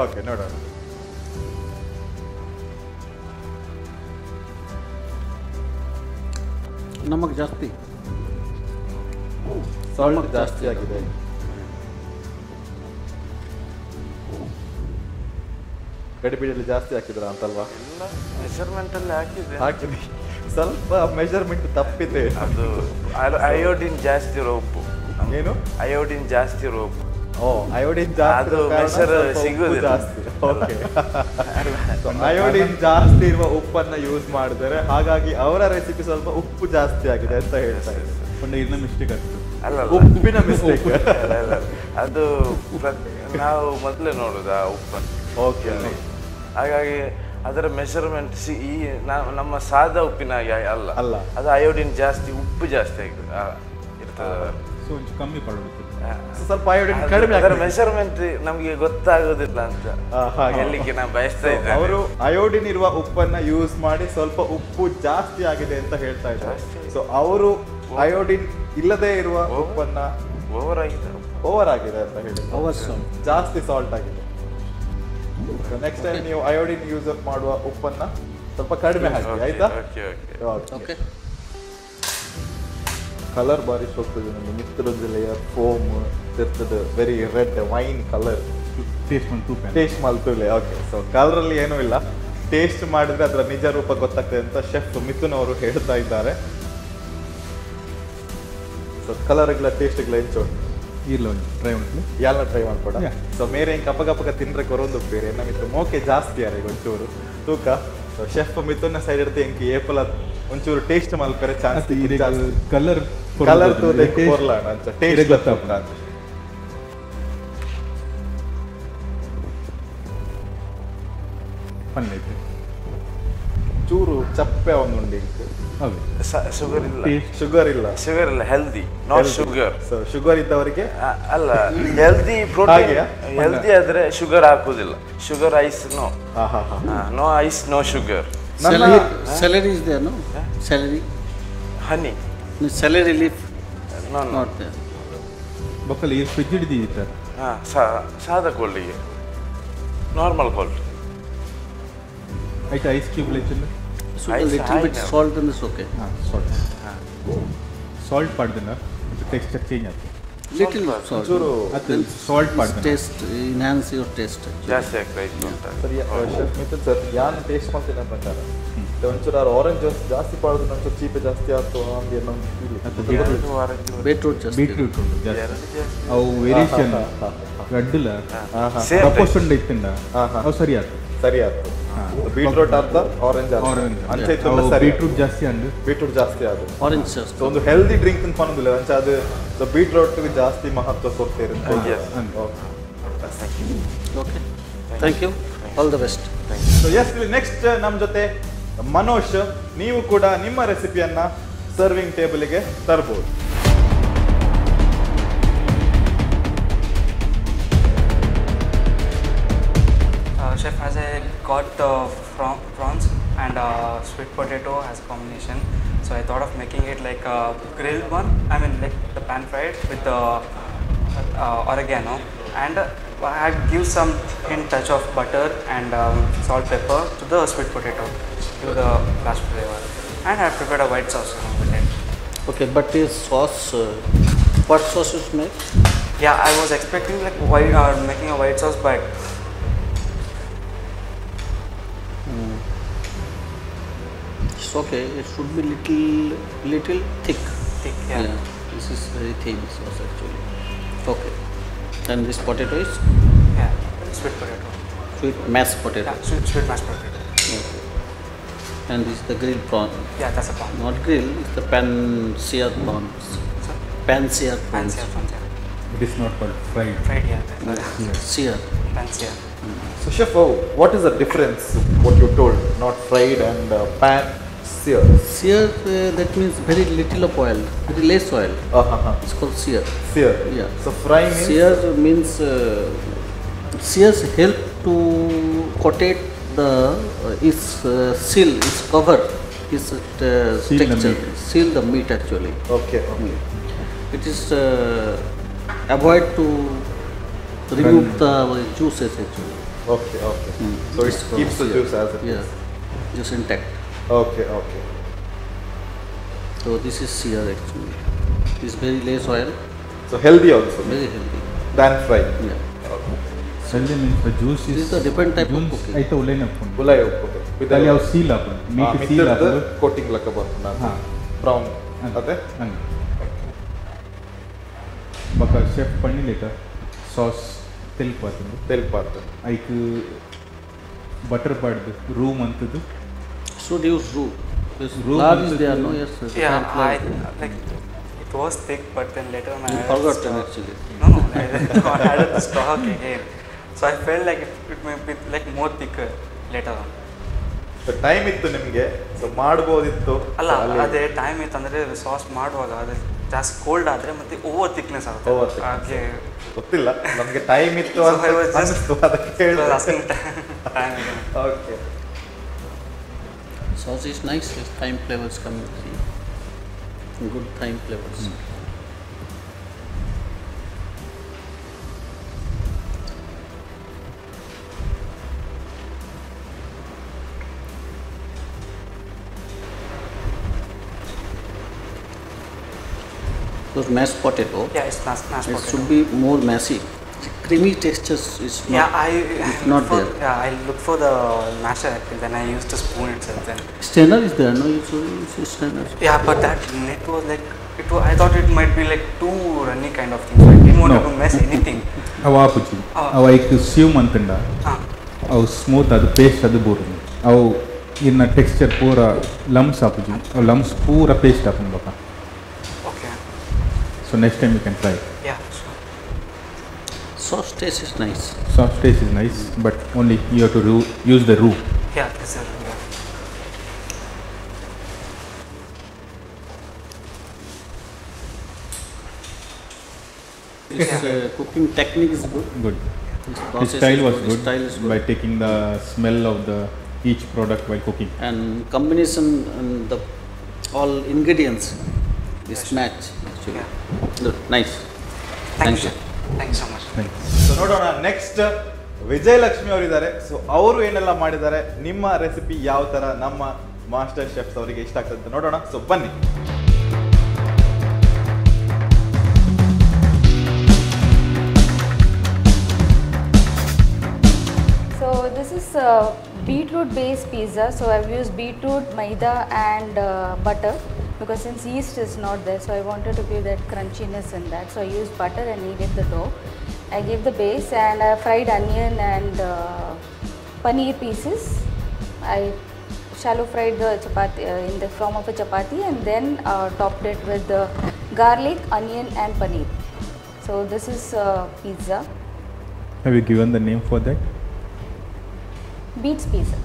ಓಕೆ, ನೋಡೋಣ. ನಮಗ್ ಜಾಸ್ತಿ ಸಾಲ್ಟ್ ಜಾಸ್ತಿ ಆಗಿದೆ. ಗಡಿಬಿಡಿಯಲ್ಲಿ ಜಾಸ್ತಿ ಹಾಕಿದ್ರ ಅಂತಲ್ವಾ? ಎಲ್ಲ ಮೆಷರ್ಮೆಂಟ್ ಅಲ್ಲಿ ಹಾಕಿದ್ವಿ, ಸ್ವಲ್ಪ ಮೆಷರ್ಮೆಂಟ್ ತಪ್ಪಿದೆ. ಅದು ಅಯೋಡಿನ್ ಜಾಸ್ತಿ ಇರೋ ಉಪ್ಪು. ಏನು ಅಯೋಡಿನ್ ಜಾಸ್ತಿ ಇರೋ ಉಪ್ಪು? ಅಯೋಡಿನ್ ಅದು ಮೆಷರ್ ಸಿಗುದಿಲ್ಲ. ಓಕೆ, ಅಯೋಡಿನ್ ಜಾಸ್ತಿ ಇರುವ ಉಪ್ಪನ್ನ ಯೂಸ್ ಮಾಡಿದರೆ ಹಾಗಾಗಿ ಅವರ ರೆಸಿಪಿ ಸ್ವಲ್ಪ ಉಪ್ಪು ಜಾಸ್ತಿ ಆಗಿದೆ ಅಂತ ಹೇಳ್ತಾ ಇದ್ದಾರೆ. ಇನ್ನ ಮಿಸ್ಟೇಕ್ ಆಗ್ತದೆ. ಅಲ್ಲ, ಉಪ್ಪಿನ ಮಿಸ್ಟೇಕ್. ಅದು ನಾವು ಮೊದಲೇ ನೋಡುದು ಆ ಉಪ್ಪನ್ನು. ಓಕೆ, ಹಾಗಾಗಿ ಅದರ ಮೆಷರ್ಮೆಂಟ್ ಈ ನಮ್ಮ ಸಾದಾ ಉಪ್ಪಿನಾಗೆ ಅಲ್ಲ. ಅದು ಅಯೋಡಿನ್ ಜಾಸ್ತಿ, ಉಪ್ಪು ಜಾಸ್ತಿ ಇರ್ತದೆ. ಕಮ್ಮಿ ಪಡಬೇಕು, ಸ್ವಲ್ಪ ಅಯೋಡಿನ್ ಕಡಿಮೆ. ಅದರ ಮೆಷರ್ಮೆಂಟ್ ನಮಗೆ ಗೊತ್ತಾಗೋದಿಲ್ಲ ಅಂತ ಹೇಳಲಿಕ್ಕೆ ನಾನು ಬಯಸ್ತಾ ಇದ್ದೇನೆ. ಅವರು ಅಯೋಡಿನ್ ಇರುವ ಉಪ್ಪನ್ನ ಯೂಸ್ ಮಾಡಿ ಸ್ವಲ್ಪ ಉಪ್ಪು ಜಾಸ್ತಿ ಆಗಿದೆ ಅಂತ ಹೇಳ್ತಾ ಇದ್ದಾರೆ. ಸೊ ಅವರು ಅಯೋಡಿನ್ ಇಲ್ಲದೆ ಇರುವ ಉಪ್ಪನ್ನ ಓವರ್ ಆಗಿದೆ ಅಂತ ಹೇಳಿ, ಜಾಸ್ತಿ ಸಾಲ್ಟ್ ಆಗಿದೆ. ನೆಕ್ಸ್ಟ್ ಟೈಮ್ ನೀವು ಅಯೋಡಿನ್ ಯೂಸ್ ಮಾಡುವ ಉಪ್ಪನ್ನ ಸ್ವಲ್ಪ ಕಡಿಮೆ ಹಾಕಿ, ಆಯ್ತಾ? ಓಕೆ. ಕಲರ್ ಬಾರಿ ಹೋಗ್ತದೆ ನಮಗೆ. ಮಿತ್ರದ್ದು ಲೇಯರ್ ಫೋಮ್ ಇರ್ತದೆ, very red wine colour. Taste ಮಲ್ತುಲೆ. ಓಕೆ, ಸೊ ಕಲರಲ್ಲಿ ಏನೂ ಇಲ್ಲ, ಟೇಸ್ಟ್ ಮಾಡಿದ್ರೆ ಅದರ ನಿಜ ರೂಪ ಗೊತ್ತಾಗ್ತದೆ ಅಂತ ಶೆಫ್ ಮಿಥುನ್ ಅವರು ಹೇಳ್ತಾ ಇದ್ದಾರೆ. ಸೊ ಕಲರ್ಗಳ ಟೇಸ್ಟ್ಗಳ ಹೆಚ್ಚು ಇಲ್ಲ, ಟ್ರೈ ಮಾಡಿ ಎಲ್ಲ ಟ್ರೈ ಮಾಡ್ಕೊಡ. ಸೊ ಮೇರೆ ಹಿಂಗೆ ಕಪ್ಪಗೆ ತಿಂದ್ರೆ ಕೊರೊಂದು ಬೇರೆ ನಮ್ಮಿತ್ತು ಮೋಕೆ ಜಾಸ್ತಿ ಯಾರಿಗೆ ಒಂಚೂರು ತೂಕ. ಸೊ ಶೆಫ್ ಮಿಥುನ್ ಸೈಡ್ ಇರ್ತಿ ಹೆಂಗೆ ಏಪಲ ಒಂಚೂರು ಟೇಸ್ಟ್ ಮಲ್ಕರೆ ಚಾನ್ಸ್ ಕಲರ್ ಕಲರ್ ಕೋರ್ಲಾಣ ಅಂತ ಟೇಸ್ಟ್ ಗೊತ್ತಾಗ್ತದೆ ಅಂತ. ಪನ್ನೈತೆ ಚೂರು ಚಪ್ಪೆ ಒಂದುಂಡಿ. ಶುಗರ್ ಇಲ್ಲ, ಶುಗರ್ ಇಲ್ಲ, ಹೆಲ್ದಿ, ನಾಟ್ ಶುಗರ್. ಶುಗರ್ ಇದ್ದವರಿಗೆ ಅಲ್ಲ, ಹೆಲ್ದಿ ಪ್ರೋಟೀನ್. ಹೆಲ್ದಿ ಆದ್ರೆ ಶುಗರ್ ಹಾಕುದಿಲ್ಲ. Sugar ice no ice no sugar. Celery is there, no? Celery. Honey. No, celery leaf. No. Not there. ಬಕ್ಕಲ್ಲಿ ಫ್ರಿಜ್ ಹಿಡಿದಿತ್ತು. ಸಾದಾ ಕೋಲ್ಡಿಗೆ ನಾರ್ಮಲ್ ಕೋಲ್ಡ್. ಆಯ್ತು, ಐಸ್ ಕ್ಯೂಬ್ ಲೆಚ್ಚಲ್ಲ. So a little bit salt and it's okay. Salt ಪಾಡ್ದಿನ ಟೆಕ್ಸ್ಚರ್ ಚೇಂಜ್ ಆಗ್ತದೆ. Little salt. ಅದು ಸಾಲ್ಟ್ ಪಾಡ್ದಿನ Taste, enhance your taste. ಜಾಸ್ತಿ ಆಗ್ತಾ ಇತ್ತು ಅಂತ. ಸರಿ ಶೆಫ್ ಮಿಥುನ್ ಸರ್, ಯಾನ್ ಟೇಸ್ಟ್ ಮಾಡ್ತೀನಿ ಪ್ರಕಾರ ಒಂಚೂರು ಅವ್ರು ಆರೆಂಜ್ ಜ್ಯೂಸ್ ಜಾಸ್ತಿ ಪಾಡೋದು ಒಂಚೂರು ಚೀಪ್ ಜಾಸ್ತಿ ಆಗ್ತದೆ ನಮಗೆ ನಮ್ಮ ಬೀಟ್ರೂಟ್ ಉಂಟು ಜಾಸ್ತಿ. ಅವು ವೇರಿಯೇಷನ್ ಗಡ್ಡಲ ಪ್ರಪೋರ್ಷನ್ ಇತ್ತಿಂದ ಅವು ಸರಿ ಆಗ್ತದೆ. ಬೀಟ್ರೂಟ್ ಅರ್ಧ ಆರೆಂಜ್ ಅಂಚೆ ಬೀಟ್ರೂಟ್ ಜಾಸ್ತಿ ಅಂದು ಬೀಟ್ರೂಟ್ ಜಾಸ್ತಿ ಅದು ಆರೆಂಜ್ ಒಂದು ಹೆಲ್ದಿ ಡ್ರಿಂಕ್ ಅಂತ ಅನ್ನೋದಿಲ್ಲ ಅಂಚೆ ಅದು ಬೀಟ್ರೂಟ್ ಜಾಸ್ತಿ ಮಹತ್ವ ಕೊಡ್ತೀರಿ. Okay, thank you, all the best. So yes, next ನಮ್ಮ ಜೊತೆ ಮನೋಜ್, ನೀವು ಕೂಡ ನಿಮ್ಮ ರೆಸಿಪಿಯನ್ನ ಸರ್ವಿಂಗ್ ಟೇಬಲ್ಗೆ ತರಬಹುದು. Chef, as I got prawns and sweet potato as a combination, so I thought of making it like a grilled one. I mean, like the pan fried with the oregano, and I give some hint touch of butter and salt, pepper to the sweet potato, to the last flavor, and I prepared a white sauce with it. Okay, but this sauce, what sauce you make? Yeah, I was expecting like making a white sauce, but it's okay. It should be little thick. yeah. This is very thin sauce actually. Okay. And this potato is? Yeah, sweet potato. Sweet mashed potato. Yeah, sweet mashed potato. Okay. And this is the grilled prawn. Yeah, that's a prawn. Not grilled, it's the pan-seared prawns. Pan-seared prawns. Pan-seared prawns, yeah. It is not called fried. Fried, yeah. Seared. Pan-seared. So chef, what is the difference? What you told, not fried and pan seared. Seared, that means very little of oil, very less oil. It's called seared. Seared. Yeah. So fry means? Seared means sears help to coated the is seal, is cover, is Seal the texture, meat. seal the meat actually. Okay It is avoid to remove the juices actually. Okay okay so it keeps the juice as it Yeah, just intact. Okay okay So this is sear actually. It is very less oil, so healthy also very healthy. Than fry Yeah. Healthy means the juice This is is the different type of juice cooking. అయితే ఉలైన ఫోన్ ಗುಲಾಯಿ ಉಪ್ಪು ಅಲ್ಲಿ ಅವು ಸೀಲ್ ಹಾಕೋದು ಮೀಟ್ ಸೀಲ್ ಹಾಕೋದು ಕೋಟಿಂಗ್ ಲಕ್ಕ ಬರ್ತದೆ ಹಾಂ ಬ್ರೌನ್ ಅದೇ ಹಂಗೆ ಬಕ ಶೆಫ್ ಪಣ್ಣಿಲೇಕ ಸಾಸ್ ತೆಲ್ಪಾತಂದು ತೆಲ್ಪಾರ್ದು ಐಕ್ ಬಟರ್ ಪಾಡ್ದು ರೂಮ್ ಅಂತದ್ದು Should use roux. This Roux flour is also there, do- no? Yes. Sir. Yeah, Flour. like it was thick, but then later on I You added forgot stock. actually. No, I added the stock again. So I felt like it may be like more thicker later on. So time ಇತ್ತು ನಿಮಗೆ ಸೊ ಮಾಡ್ಬೋದಿತ್ತು ಅಲ್ಲ ಅದೇ ಟೈಮ್ ಇತ್ತು ಅಂದರೆ ಸಾಸ್ ಮಾಡುವಾಗ ಅದು ಜಾಸ್ತಿ ಕೋಲ್ಡ್ ಆದರೆ ಮತ್ತೆ ಓವರ್ ಥಿಕ್ನೆಸ್ ಆಗುತ್ತೆ Over thickness. ಹಾಗೆ ಗೊತ್ತಿಲ್ಲ ನಮಗೆ ಟೈಮ್ ಇತ್ತು ಅಂತ So I was just- ಅನ್ನಿಸ್ತು, ಅದಕ್ಕೆ ಹೇಳಿದೆ asking time again. Okay Sauce is nice. Yes. Thyme flavors coming. See. Good thyme flavors. So mashed potato. Yeah, it's mashed It potato. should be more messy. The creamy textures is not. Yeah, it's not for, there. Yeah, I look for the masher actually, then I used the spoon itself then. Strainer is there, no? You should use strainer. Yeah, but that it was like I thought it might be like too runny kind of thing. So I didn't want No. to mess anything. ಅವು ಆಪುಜಿ Ah. ಅವು ಐಕ್ ಸ್ಯೂಮ್ ಅಂತಂಡ Ah, ಅವು ಸ್ಮೂತ್ ಅದು ಪೇಸ್ಟ್ ಅದು ಬೂರುದು ಅವು ಇನ್ನ ಟೆಕ್ಸ್ಚರ್ ಪೂರ ಲಮ್ಸ್ ಆಪುಜಿ ಅವು ಲಮ್ಸ್ ಪೂರ ಪೇಸ್ಟ್ ಆಪನ್ ಬಾಪ okay. So next time you can try Yeah, sure. Sauce taste is nice. Sauce taste is nice but only you have to use the ರೂ Yeah, this is yeah. This cooking technique is good. Good This His process style is was good. good His style is good. by taking the smell of the each product while cooking. And combination and the all ingredients is match actually. Yeah. Good, nice. Thank you. Thank you so much. So ನೋಡೋಣ ನೆಕ್ಸ್ಟ್ ವಿಜಯಲಕ್ಷ್ಮಿ ಅವರಿದ್ದಾರೆ. ಸೊ ಅವರು ಏನೆಲ್ಲ ಮಾಡಿದ್ದಾರೆ, ನಿಮ್ಮ ರೆಸಿಪಿ ಯಾವ ತರ ನಮ್ಮ ಮಾಸ್ಟರ್ ಶೆಫ್ಸ್ ಅವರಿಗೆ ಇಷ್ಟ ಆಗ್ತದೆ ಅಂತ ನೋಡೋಣ. ಸೊ ಬನ್ನಿ. So this is beetroot based pizza. So I've used beetroot, maida and butter because since yeast is not there, so I wanted to give that crunchiness in that. So I used butter and kneaded the dough. I gave the base and I fried onion and paneer pieces. I shallow fried the chapati in the form of a chapati and then topped it with the garlic, onion and paneer. So this is pizza. Have you given the name for that? Beets pizza.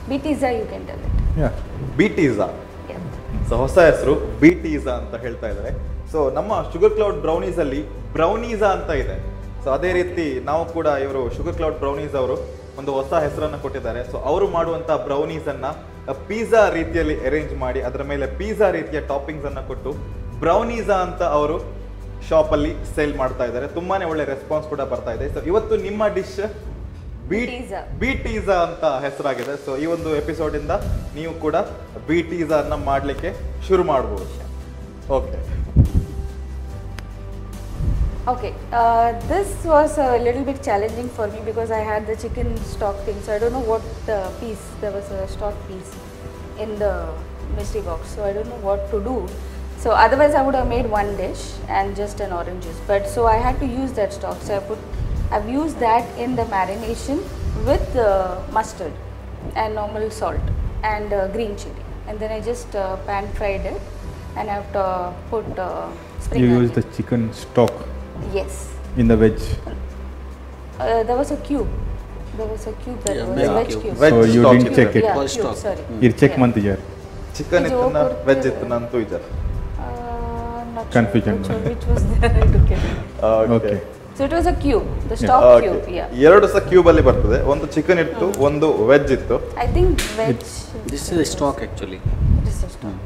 Beetizza you can tell it. Yeah. ಬೀಟೀಸಾ. Yeah. So ಹೊಸ ಹೆಸರು ಬೀಟೀಸಾ ಅಂತ ಹೇಳ್ತಾ ಇದ್ದಾರೆ. ಸೊ ನಮ್ಮ ಶುಗರ್ ಕ್ಲೌಡ್ ಬ್ರೌನೀಸ್ ಅಲ್ಲಿ ಬ್ರೌನೀಸಾ ಅಂತ ಇದೆ. ಸೊ ಅದೇ ರೀತಿ ನಾವು ಕೂಡ ಇವರು ಶುಗರ್ ಕ್ಲೌಡ್ ಬ್ರೌನೀಸ್ ಅವರು ಒಂದು ಹೊಸ ಹೆಸರನ್ನು ಕೊಟ್ಟಿದ್ದಾರೆ. ಸೊ ಅವರು ಮಾಡುವಂಥ ಬ್ರೌನೀಸ್ ಅನ್ನ ಪಿಜ್ಜಾ ರೀತಿಯಲ್ಲಿ ಅರೇಂಜ್ ಮಾಡಿ ಅದರ ಮೇಲೆ ಪಿಜ್ಜಾ ರೀತಿಯ ಟಾಪಿಂಗ್ಸ್ ಅನ್ನ ಕೊಟ್ಟು ಬ್ರೌನೀಸಾ ಅಂತ ಅವರು ಶಾಪಲ್ಲಿ ಸೇಲ್ ಮಾಡ್ತಾ ಇದ್ದಾರೆ. ತುಂಬಾನೇ ಒಳ್ಳೆ ರೆಸ್ಪಾನ್ಸ್ ಕೂಡ ಬರ್ತಾ ಇದೆ. ಸೊ ಇವತ್ತು ನಿಮ್ಮ ಡಿಶ್ Beetizza. ಬೀಟೀಸಾ ಅಂತ ಹೆಸರಾಗಿದೆ. ಸೊ ಈ ಒಂದು ಎಪಿಸೋಡ್ ಇಂದ ನೀವು ಕೂಡ ಬೀಟೀಸಾ ಅನ್ನ ಮಾಡ್ಲಿಕ್ಕೆ ಶುರು ಮಾಡಬಹುದು. Okay. Okay, this was a little bit challenging for me because I had the chicken stock thing, so I don't know what piece, there was a stock piece in the mystery box, so I don't know what to do. So otherwise I would have made one dish and just an orange juice, but so I had to use that stock, so I've used that in the marination with mustard and normal salt and green chili, and then I just pan fried it and I have to put spring You onion. use the chicken stock Yes. in the veg. There was a cube. There was a cube that Yeah, was yeah. veg cube. Veg So you stock didn't ಇದೆ. check it. Yeah, All cube, stock. sorry. Here check Yeah. mantijar. Chicken ಇದು ಇತ್ತು ಕೊಡ್ತೀರ. ವೆಜ್ ಇತ್ತು ನಂತೂ ಇದ್ದಾರೆ. Not Confusion. Sure which was there I took it. Okay. Okay. So it was a cube, the stock cube. Yeah. ಎರಡು ಸಹ ಕ್ಯೂಬ್ ಅಲ್ಲಿ ಬರ್ತದೆ. ಒಂದು ಚಿಕನ್ ಇತ್ತು, ಒಂದು ವೆಜ್ ಇತ್ತು. I think veg. This is a stock actually. This is stock.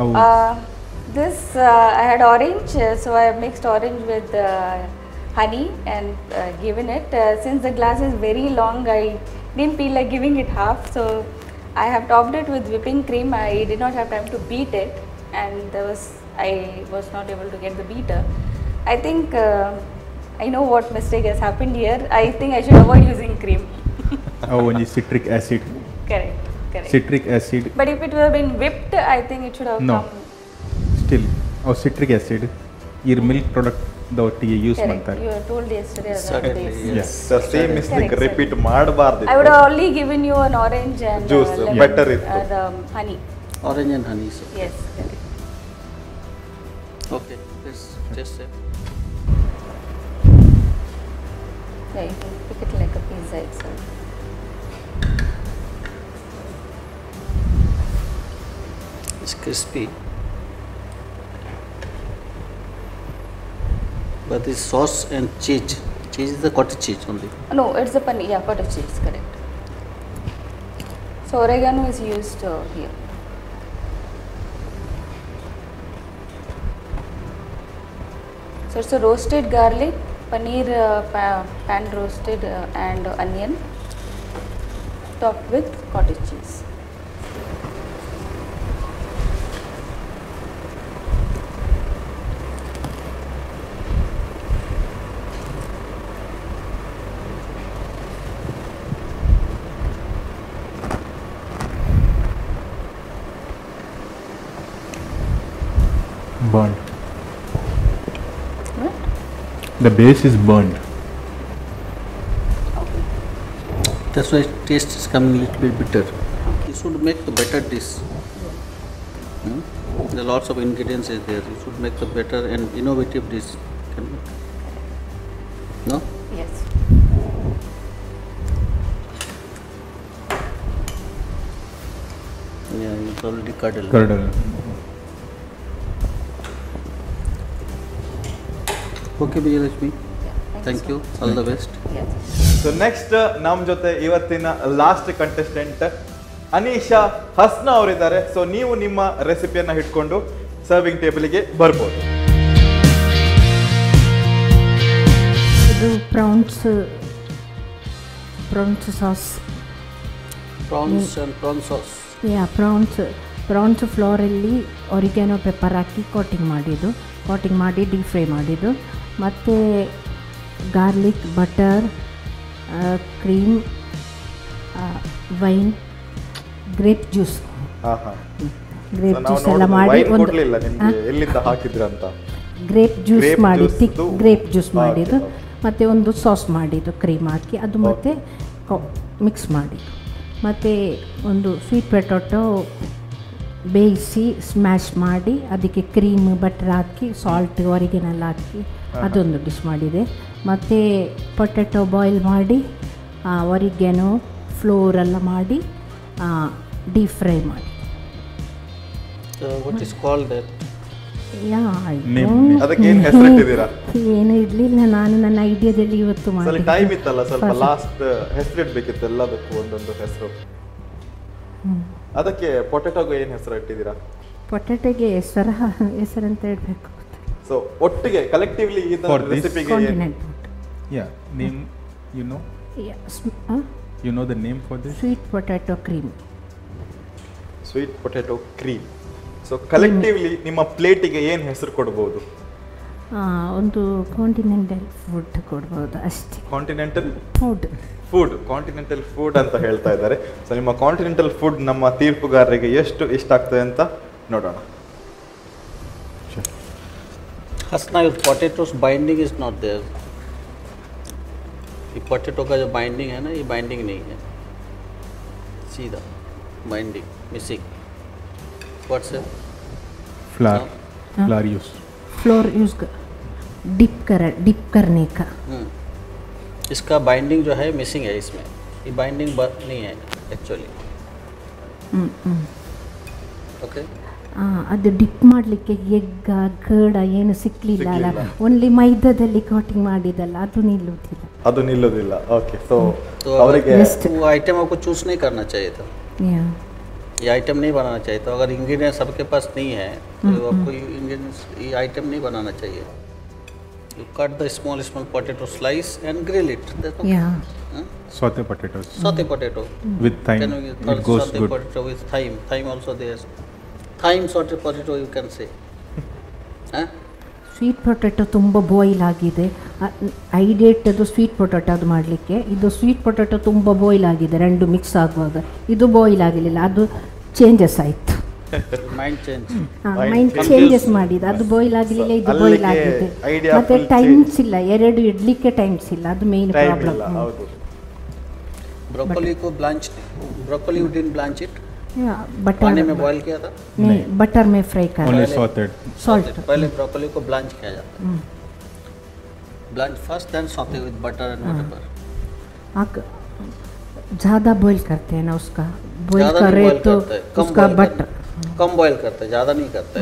ಅವು This I had orange, so I have mixed orange with honey and given it. Since the glass is very long, I didn't feel like giving it half, so I have topped it with whipping cream. I did not have time to beat it, and I was not able to get the beater. I think I know what mistake has happened here. I think I should avoid using cream. ಅವು ಒಂದು citric acid. Correct. Citric acid. But if it would have been whipped, I think it should have come. Still ಅವು ಸಿಟ್ರಿಕ್ ಆಸಿಡ್ ಇರ್ ಮಿಲ್ಕ್ ಪ್ರಾಡಕ್ಟ್ ಒಟ್ಟಿಗೆ ಯೂಸ್ ಮಾಡ್ತಾರೆ. You told yesterday. Yes. The same mistake repeat ಮಾಡಬಾರ್ದು. I would have only given you an orange and juice. lemon, Better ಇತ್ತು. the honey. Orange and honey. So. Yes. Correct. Okay, let's taste it. Yeah, you can pick it like a pizza itself. It's crispy. But this sauce and cheese is the cottage cheese only. No, it's the paneer. Yeah, cottage cheese. Correct. So oregano is used here. So it's a roasted garlic, paneer pan roasted and onion topped with cottage cheese. Burned. The base is burned. Okay. That's why taste is coming a little bit bitter. You should make the better dish. There are lots of ingredients is there. You should make the better and innovative dish. No? Yes. Yeah, it's already curdled. Curdle. Okay, Vijayalakshmi. Yeah. Thank you. All the best. Yes. So next ನಮ್ಮ ಜೊತೆ ಇವತ್ತಿನ ಲಾಸ್ಟ್ ಕಂಟೆಸ್ಟೆಂಟ್ ಅನೀಶಾ ಹಸ್ನ ಅವರಿದ್ದಾರೆ. ಸೊ ನೀವು ನಿಮ್ಮ ರೆಸಿಪಿಯನ್ನ ಇಟ್ಕೊಂಡು ಸರ್ವಿಂಗ್ ಟೇಬಲ್ಗೆ ಬರ್ಬೋದು. ಇದು prawns sauce. Prawns and prawn sauce. ಯಾ ಪ್ರಾನ್ಸ್ ಫ್ಲೋರಲ್ಲಿ ಒರಿಗ್ಯಾನೋ ಪೆಪ್ಪರ್ ಹಾಕಿ ಕೋಟಿಂಗ್ ಮಾಡಿ ಡೀಪ್ ಫ್ರೈ ಮಾಡಿದ್ದು, ಮತ್ತು garlic, butter, cream, wine, grape juice ಎಲ್ಲ ಮಾಡಿ ಎಲ್ಲಿಂದ ಹಾಕಿದ್ರಂತ ಗ್ರೇಪ್ ಜ್ಯೂಸ್ ಮಾಡಿ ಥಿಕ್ ಗ್ರೇಪ್ ಜ್ಯೂಸ್ ಮಾಡಿದ್ದು, ಮತ್ತು ಒಂದು ಸಾಸ್ ಮಾಡಿದ್ದು ಕ್ರೀಮ್ ಹಾಕಿ ಅದು ಮತ್ತು ಮಿಕ್ಸ್ ಮಾಡಿ, ಮತ್ತು ಒಂದು ಸ್ವೀಟ್ ಪೊಟ್ಯಾಟೊ ಬೇಯಿಸಿ ಸ್ಮ್ಯಾಶ್ ಮಾಡಿ ಅದಕ್ಕೆ ಕ್ರೀಮ್ ಬಟರ್ ಹಾಕಿ ಸಾಲ್ಟ್ ಒರಿಜಿನಲ್ ಹಾಕಿ ಅದೊಂದು ಡಿಶ್ ಮಾಡಿದೆ. ಮತ್ತು ಪೊಟ್ಯಾಟೊ ಬಾಯ್ಲ್ ಮಾಡಿ ಒರಿಗ್ಯಾನೋ ಫ್ಲೋರೆಲ್ಲ ಮಾಡಿ ಡೀಪ್ ಫ್ರೈ ಮಾಡಿ. What is called that? ಅದಕ್ಕೆ ಏನು ಹೆಸರು ಇಟ್ಟಿದ್ದೀರಾ? ಏನು ಇರಲಿಲ್ಲ, ನಾನು ನನ್ನ ಐಡಿಯಾದಲ್ಲಿ ಇವತ್ತು ಮಾಡಿ. ಟೈಮ್ ಇತ್ತಲ್ಲ ಸ್ವಲ್ಪ, ಲಾಸ್ಟ್ ಹೆಸರು ಇಡಬೇಕಿತ್ತು ಎಲ್ಲದಕ್ಕೂ ಒಂದೊಂದು ಹೆಸರು. ಅದಕ್ಕೆ ಪೊಟ್ಯಾಟೋಗೆ ಏನು ಹೆಸರು ಇಟ್ಟಿದ್ದೀರಾ? ಪೊಟ್ಯಾಟೊಗೆ ಹೆಸರಂತ ಹೇಳಬೇಕು. ಸೊ ಒಟ್ಟಿಗೆ ಕಲೆಕ್ಟಿವ್ಲಿ ಈ ರೆಸಿಪಿಗೆ continent. Yeah, name, you know? Yes. You know the name for this? Sweet potato cream. Sweet potato cream. So collectively ನಿಮ್ಮ ಪ್ಲೇಟಿಗೆ ಏನು ಹೆಸರು ಕೊಡ್ಬೋದು? ಒಂದು ಕಾಂಟಿನೆಂಟಲ್ ಫುಡ್ ಕೊಡ್ಬೋದು ಅಷ್ಟೇ. ಕಾಂಟಿನೆಂಟಲ್ ಫುಡ್ ಕಾಂಟಿನೆಂಟಲ್ ಫುಡ್ ಅಂತ ಹೇಳ್ತಾ ಇದ್ದಾರೆ. ಸೊ ನಿಮ್ಮ ಕಾಂಟಿನೆಂಟಲ್ ಫುಡ್ ನಮ್ಮ ತೀರ್ಪುಗಾರರಿಗೆ ಎಷ್ಟು ಇಷ್ಟ ಆಗ್ತದೆ ಅಂತ ನೋಡೋಣ. Hasna, your potatoes binding is not there. ये पोटैटो का जो बाइंडिंग है ना, ये बाइंडिंग नहीं है, सीधा binding missing. What's it? Flour use. Flour use dip करने का. इसका बाइंडिंग जो है मिसिंग है इसमें. ये बाइंडिंग नहीं है एक्चुअली. Okay. ಅದು ಡಿಪ್ ಮಾಡಲಿಕ್ಕೆ ಎಗ್ಗ ಕರ್ಡ ಏನು ಸಿಕ್ಕಲಿಲ್ಲ ಅಲ್ಲ, ಓನ್ಲಿ ಮೈದಾದಲ್ಲಿ ಕೋಟಿಂಗ್ ಮಾಡಿದಲ್ಲ, ಅದು ನಿಲ್ಲುವುದಿಲ್ಲ. ಓಕೆ. ಸೊ तो ಅವರಿಗೆ वो आइटम आपको चूज नहीं करना चाहिए था, ये आइटम नहीं बनाना चाहिए था. अगर इंग्रेडिएंट सबके पास नहीं है तो आपको इंग्रेडिएंट्स ये आइटम नहीं बनाना चाहिए. You cut the small potato slice and grill it. That's okay. Saute potatoes. Saute potato. With thyme. It goes saute good. potato with thyme. Thyme also there. Thyme saute potato you can say. Sweet potato ತುಂಬ ಬಾಯ್ಲ್ ಆಗಿದೆ. ಐಡೇಟದು ಸ್ವೀಟ್ ಪೊಟ್ಯಾಟೊ ಅದು ಮಾಡಲಿಕ್ಕೆ, ಇದು ಸ್ವೀಟ್ ಪೊಟ್ಯಾಟೊ ತುಂಬ ಬಾಯ್ಲ್ ಆಗಿದೆ, ಎರಡು ಮಿಕ್ಸ್ ಆಗುವಾಗ. ಇದು ಬಾಯ್ಲ್ ಆಗಲಿಲ್ಲ, ಅದು ಚೇಂಜಸ್ ಆಯಿತು. ಮೈಂಡ್ ಚೇಂಜಸ್ ಮಾಡಿದ, ಅದು ಬಾಯ್ಲ್ ಆಗಲಿಲ್ಲ, ಇದು ಬಾಯ್ಲ್ ಆಗಿದೆ. ಮತ್ತೆ ಟೈಮ್ಸ್ ಇಲ್ಲ, ಎರಡು ಇಡ್ಲಿಕ್ಕೆ ಟೈಮ್ಸ್ ಇಲ್ಲ, ಅದು ಮೇನ್ ಪ್ರಾಬ್ಲಮ್. ब्रोकोली को blanch, broccoli you didn't blanch it, butter पानी में बॉईल किया था? नहीं, बटर में फ्राई कर. Only sauteed. Salt. पहले ब्रोकोली को ब्लांच किया जाता है. Blanch first then saute with butter and whatever. ज़्यादा बॉईल करते हैं ना, उसका बॉईल करे तो उसका बटर कम बॉईल करते हैं, ज़्यादा नहीं करते.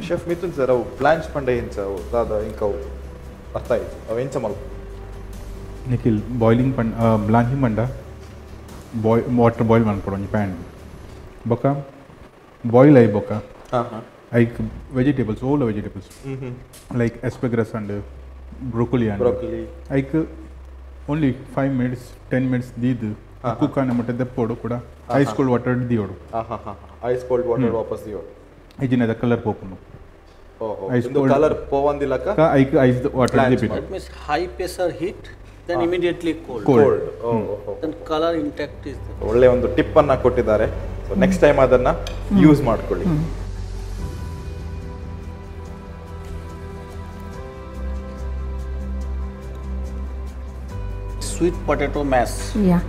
ಶೆಫ್ ಮಿಥುನ್ ಸರ್, ಅವು ಬ್ಲಾಂಚ್ ಪಂಡೆ ಹೆಂಚ ಅವು ದಾದ ಇಂಕವು ಅರ್ಥ ಆಯ್ತು, ಅವು ಹೆಂಚ ಮಲ್ಪ ನಿಖಿಲ್ ಬಾಯ್ಲಿಂಗ್ ಪಂಡ ಬ್ಲಾಂಚಿಂಗ್ ಪಂಡ ವಾಟರ್ ಬಾಯ್ಲ್ ಮಾಡ್ಕೊಡೋಣ ಪ್ಯಾನ್ ಬೊಕ್ಕ ಬಾಯ್ಲ್ ಆಯ್ ಬೊಕ್ಕ ಐಕ್ vegetables, all vegetables like asparagus and broccoli ಐಕ್ ಓನ್ಲಿ 5 minutes 10 minutes ದೀದು ಕುಕ್ ಆನೆ ಮಟ್ಟ ದೆಪ್ಪೋಡು ಕೂಡ ಐಸ್ ಕೋಲ್ಡ್ ವಾಟರ್ ದಿಯೋಡು. ಐಸ್ ಕೋಲ್ಡ್ ವಾಟರ್ ವಾಪಸ್ ದಿಯೋಡು ಐಜಿನದ ಕಲರ್ ಪೋಪುನು. ಐಸ್ ಕೋಲ್ಡ್ ಕಲರ್ ಪೋವಂದಿಲಕ ಐಕ್ ice water ದಿಪಿನ. It means high pressure heat then immediately cold. Then color intact is there. ಒಳ್ಳೆ ಒಂದು ಟಿಪ್ ಅನ್ನ ಕೊಟ್ಟಿದ್ದಾರೆ. ಸೊ ನೆಕ್ಸ್ಟ್ ಟೈಮ್ ಅದನ್ನ ಯೂಸ್ ಮಾಡ್ಕೊಳ್ಳಿ. Sweet potato mash. Yeah.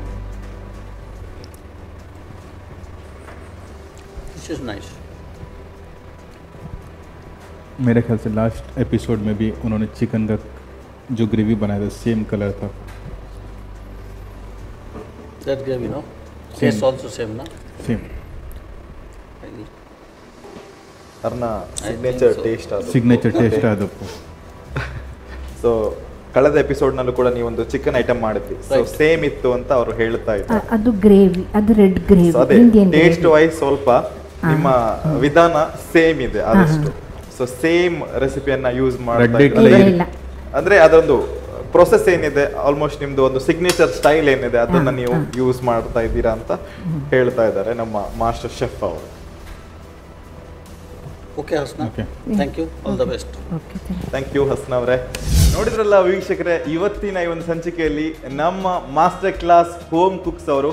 This is nice. मेरे ख्याल से लास्ट एपिसोड में भी उन्होंने चिकन का जो ग्रेवी बनाया था सेम कलर था. That gravy, no? Taste also same, na? Same. ಅರ್ನ ಸಿಗ್ನೇಚರ್ ಟೇಸ್ಟ್ ಅದು. ಸಿಗ್ನೇಚರ್ ಟೇಸ್ಟ್ ಅದು. ಸೊ ಕಳೆದ ಎಪಿಸೋಡ್ನಲ್ಲೂ ಕೂಡ ನೀವೊಂದು ಚಿಕನ್ ಐಟಮ್ ಮಾಡಿದ್ವಿ, ಸೊ ಸೇಮ್ ಇತ್ತು ಅಂತ ಅವರು ಹೇಳ್ತಾ ಇದ್ದಾರೆ. ಅದು ಗ್ರೇವಿ, ಅದು ರೆಡ್ ಗ್ರೇವಿ. ಅದೇ ಟೇಸ್ಟ್ ವೈಸ್ ಸ್ವಲ್ಪ ನಿಮ್ಮ ವಿಧಾನ ಸೇಮ್ ಇದೆ ಆದಷ್ಟು. ಸೊ ಸೇಮ್ ರೆಸಿಪಿಯನ್ನ ಯೂಸ್ ಮಾಡ್ತಾ ಇದ್ದಾರೆ. ಅಂದ್ರೆ ಅದೊಂದು ಪ್ರೊಸೆಸ್ ಏನಿದೆ, ಆಲ್ಮೋಸ್ಟ್ ನಿಮ್ದು ಒಂದು ಸಿಗ್ನೇಚರ್ ಸ್ಟೈಲ್ ಏನಿದೆ ಅದನ್ನ ನೀವು ಯೂಸ್ ಮಾಡ್ತಾ ಇದ್ದೀರಾ ಅಂತ ಹೇಳ್ತಾ ಇದ್ದಾರೆ ನಮ್ಮ ಮಾಸ್ಟರ್ ಶೆಫ್ ಅವರು. Okay Hasna, thank you, all the best. Thank you Hasna ಅವರೇ. ನೋಡಿದ್ರಲ್ಲ ವೀಕ್ಷಕರೇ, ಇವತ್ತಿನ ಈ ಒಂದು ಸಂಚಿಕೆಯಲ್ಲಿ ನಮ್ಮ ಮಾಸ್ಟರ್ ಕ್ಲಾಸ್ ಹೋಮ್ ಕುಕ್ಸ್ ಅವರು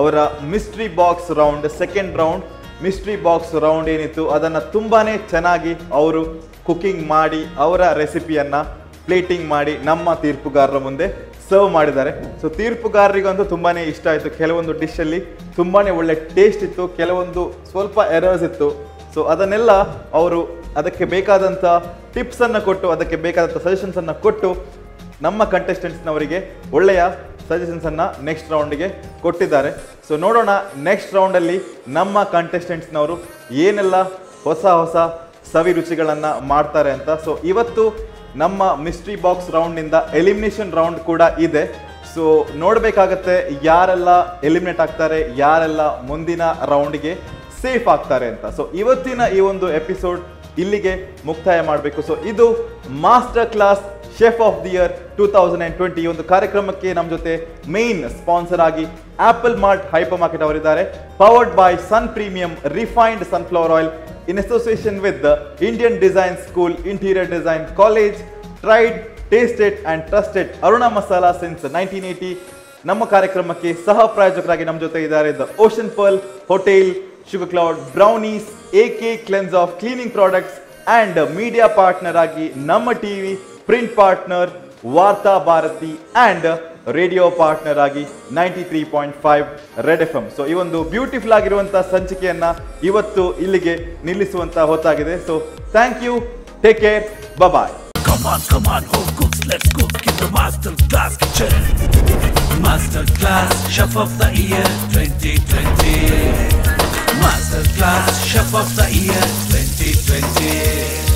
ಅವರ mystery box round, second round mystery box round ಏನಿತ್ತು ಅದನ್ನು ತುಂಬಾನೇ ಚೆನ್ನಾಗಿ ಅವರು ಕುಕಿಂಗ್ ಮಾಡಿ ಅವರ ರೆಸಿಪಿಯನ್ನ ಪ್ಲೇಟಿಂಗ್ ಮಾಡಿ ನಮ್ಮ ತೀರ್ಪುಗಾರರ ಮುಂದೆ ಸರ್ವ್ ಮಾಡಿದ್ದಾರೆ. ಸೊ ತೀರ್ಪುಗಾರರಿಗಂತೂ ತುಂಬಾನೇ ಇಷ್ಟ ಆಯಿತು. ಕೆಲವೊಂದು ಡಿಶಲ್ಲಿ ತುಂಬಾನೇ ಒಳ್ಳೆ ಟೇಸ್ಟ್ ಇತ್ತು, ಕೆಲವೊಂದು ಸ್ವಲ್ಪ ಎರರ್ಸ್ ಇತ್ತು. ಸೊ ಅದನ್ನೆಲ್ಲ ಅವರು ಅದಕ್ಕೆ ಬೇಕಾದಂಥ ಟಿಪ್ಸನ್ನು ಕೊಟ್ಟು, ಅದಕ್ಕೆ ಬೇಕಾದಂಥ ಸಜೆಷನ್ಸನ್ನು ಕೊಟ್ಟು ನಮ್ಮ ಕಂಟೆಸ್ಟೆಂಟ್ಸ್ನವರಿಗೆ ಒಳ್ಳೆಯ ಸಜೆಷನ್ಸನ್ನು ನೆಕ್ಸ್ಟ್ ರೌಂಡ್ಗೆ ಕೊಟ್ಟಿದ್ದಾರೆ. ಸೊ ನೋಡೋಣ ನೆಕ್ಸ್ಟ್ ರೌಂಡಲ್ಲಿ ನಮ್ಮ ಕಂಟೆಸ್ಟೆಂಟ್ಸ್ನವರು ಏನೆಲ್ಲ ಹೊಸ ಹೊಸ ಸವಿ ರುಚಿಗಳನ್ನು ಮಾಡ್ತಾರೆ ಅಂತ. ಸೊ ಇವತ್ತು ನಮ್ಮ ಮಿಸ್ಟ್ರಿ ಬಾಕ್ಸ್ ರೌಂಡ್ನಿಂದ ಎಲಿಮಿನೇಷನ್ ರೌಂಡ್ ಕೂಡ ಇದೆ. ಸೊ ನೋಡಬೇಕಾಗತ್ತೆ ಯಾರೆಲ್ಲ ಎಲಿಮಿನೇಟ್ ಆಗ್ತಾರೆ, ಯಾರೆಲ್ಲ ಮುಂದಿನ ರೌಂಡ್ಗೆ ಸೇಫ್ ಆಗ್ತಾರೆ ಅಂತ. ಸೊ ಇವತ್ತಿನ ಈ ಒಂದು ಎಪಿಸೋಡ್ ಇಲ್ಲಿಗೆ ಮುಕ್ತಾಯ ಮಾಡಬೇಕು. ಸೊ ಇದು master class chef of the year 2020 ಈ ಒಂದು ಕಾರ್ಯಕ್ರಮಕ್ಕೆ ನಮ್ಮ ಜೊತೆ ಮೇನ್ ಸ್ಪಾನ್ಸರ್ ಆಗಿ ಆಪಲ್ ಮಾರ್ಟ್ ಹೈಪರ್ ಮಾರ್ಕೆಟ್ ಅವರಿದ್ದಾರೆ. Powered by Sun premium refined sunflower oil in association with the Indian Design School, Interior Design College, tried, tasted and trusted Aruna Masala since 1980. ನಮ್ಮ ಕಾರ್ಯಕ್ರಮಕ್ಕೆ ಸಹ ಪ್ರಾಯೋಜಕರಾಗಿ ನಮ್ಮ ಜೊತೆ ಇದ್ದಾರೆ the ocean pearl hotel, sugar cloud brownies, AK cleanse of cleaning products and media partner ಆಗಿ ನಮ್ಮ TV, print partner Varta Bharati and radio partner ಆಗಿ 93.5 ರೆಡ್ FM. ಸೊ ಈ ಒಂದು ಬ್ಯೂಟಿಫುಲ್ ಆಗಿರುವಂತಹ ಸಂಚಿಕೆಯನ್ನ ಇವತ್ತು ಇಲ್ಲಿಗೆ ನಿಲ್ಲಿಸುವಂತ ಹೊತ್ತಾಗಿದೆ. So thank you, take care, bye. Come on, home cooks, let's cook in the Master Class kitchen. Master Class Chef of the Year 2020. Master Class Chef of the Year 2020.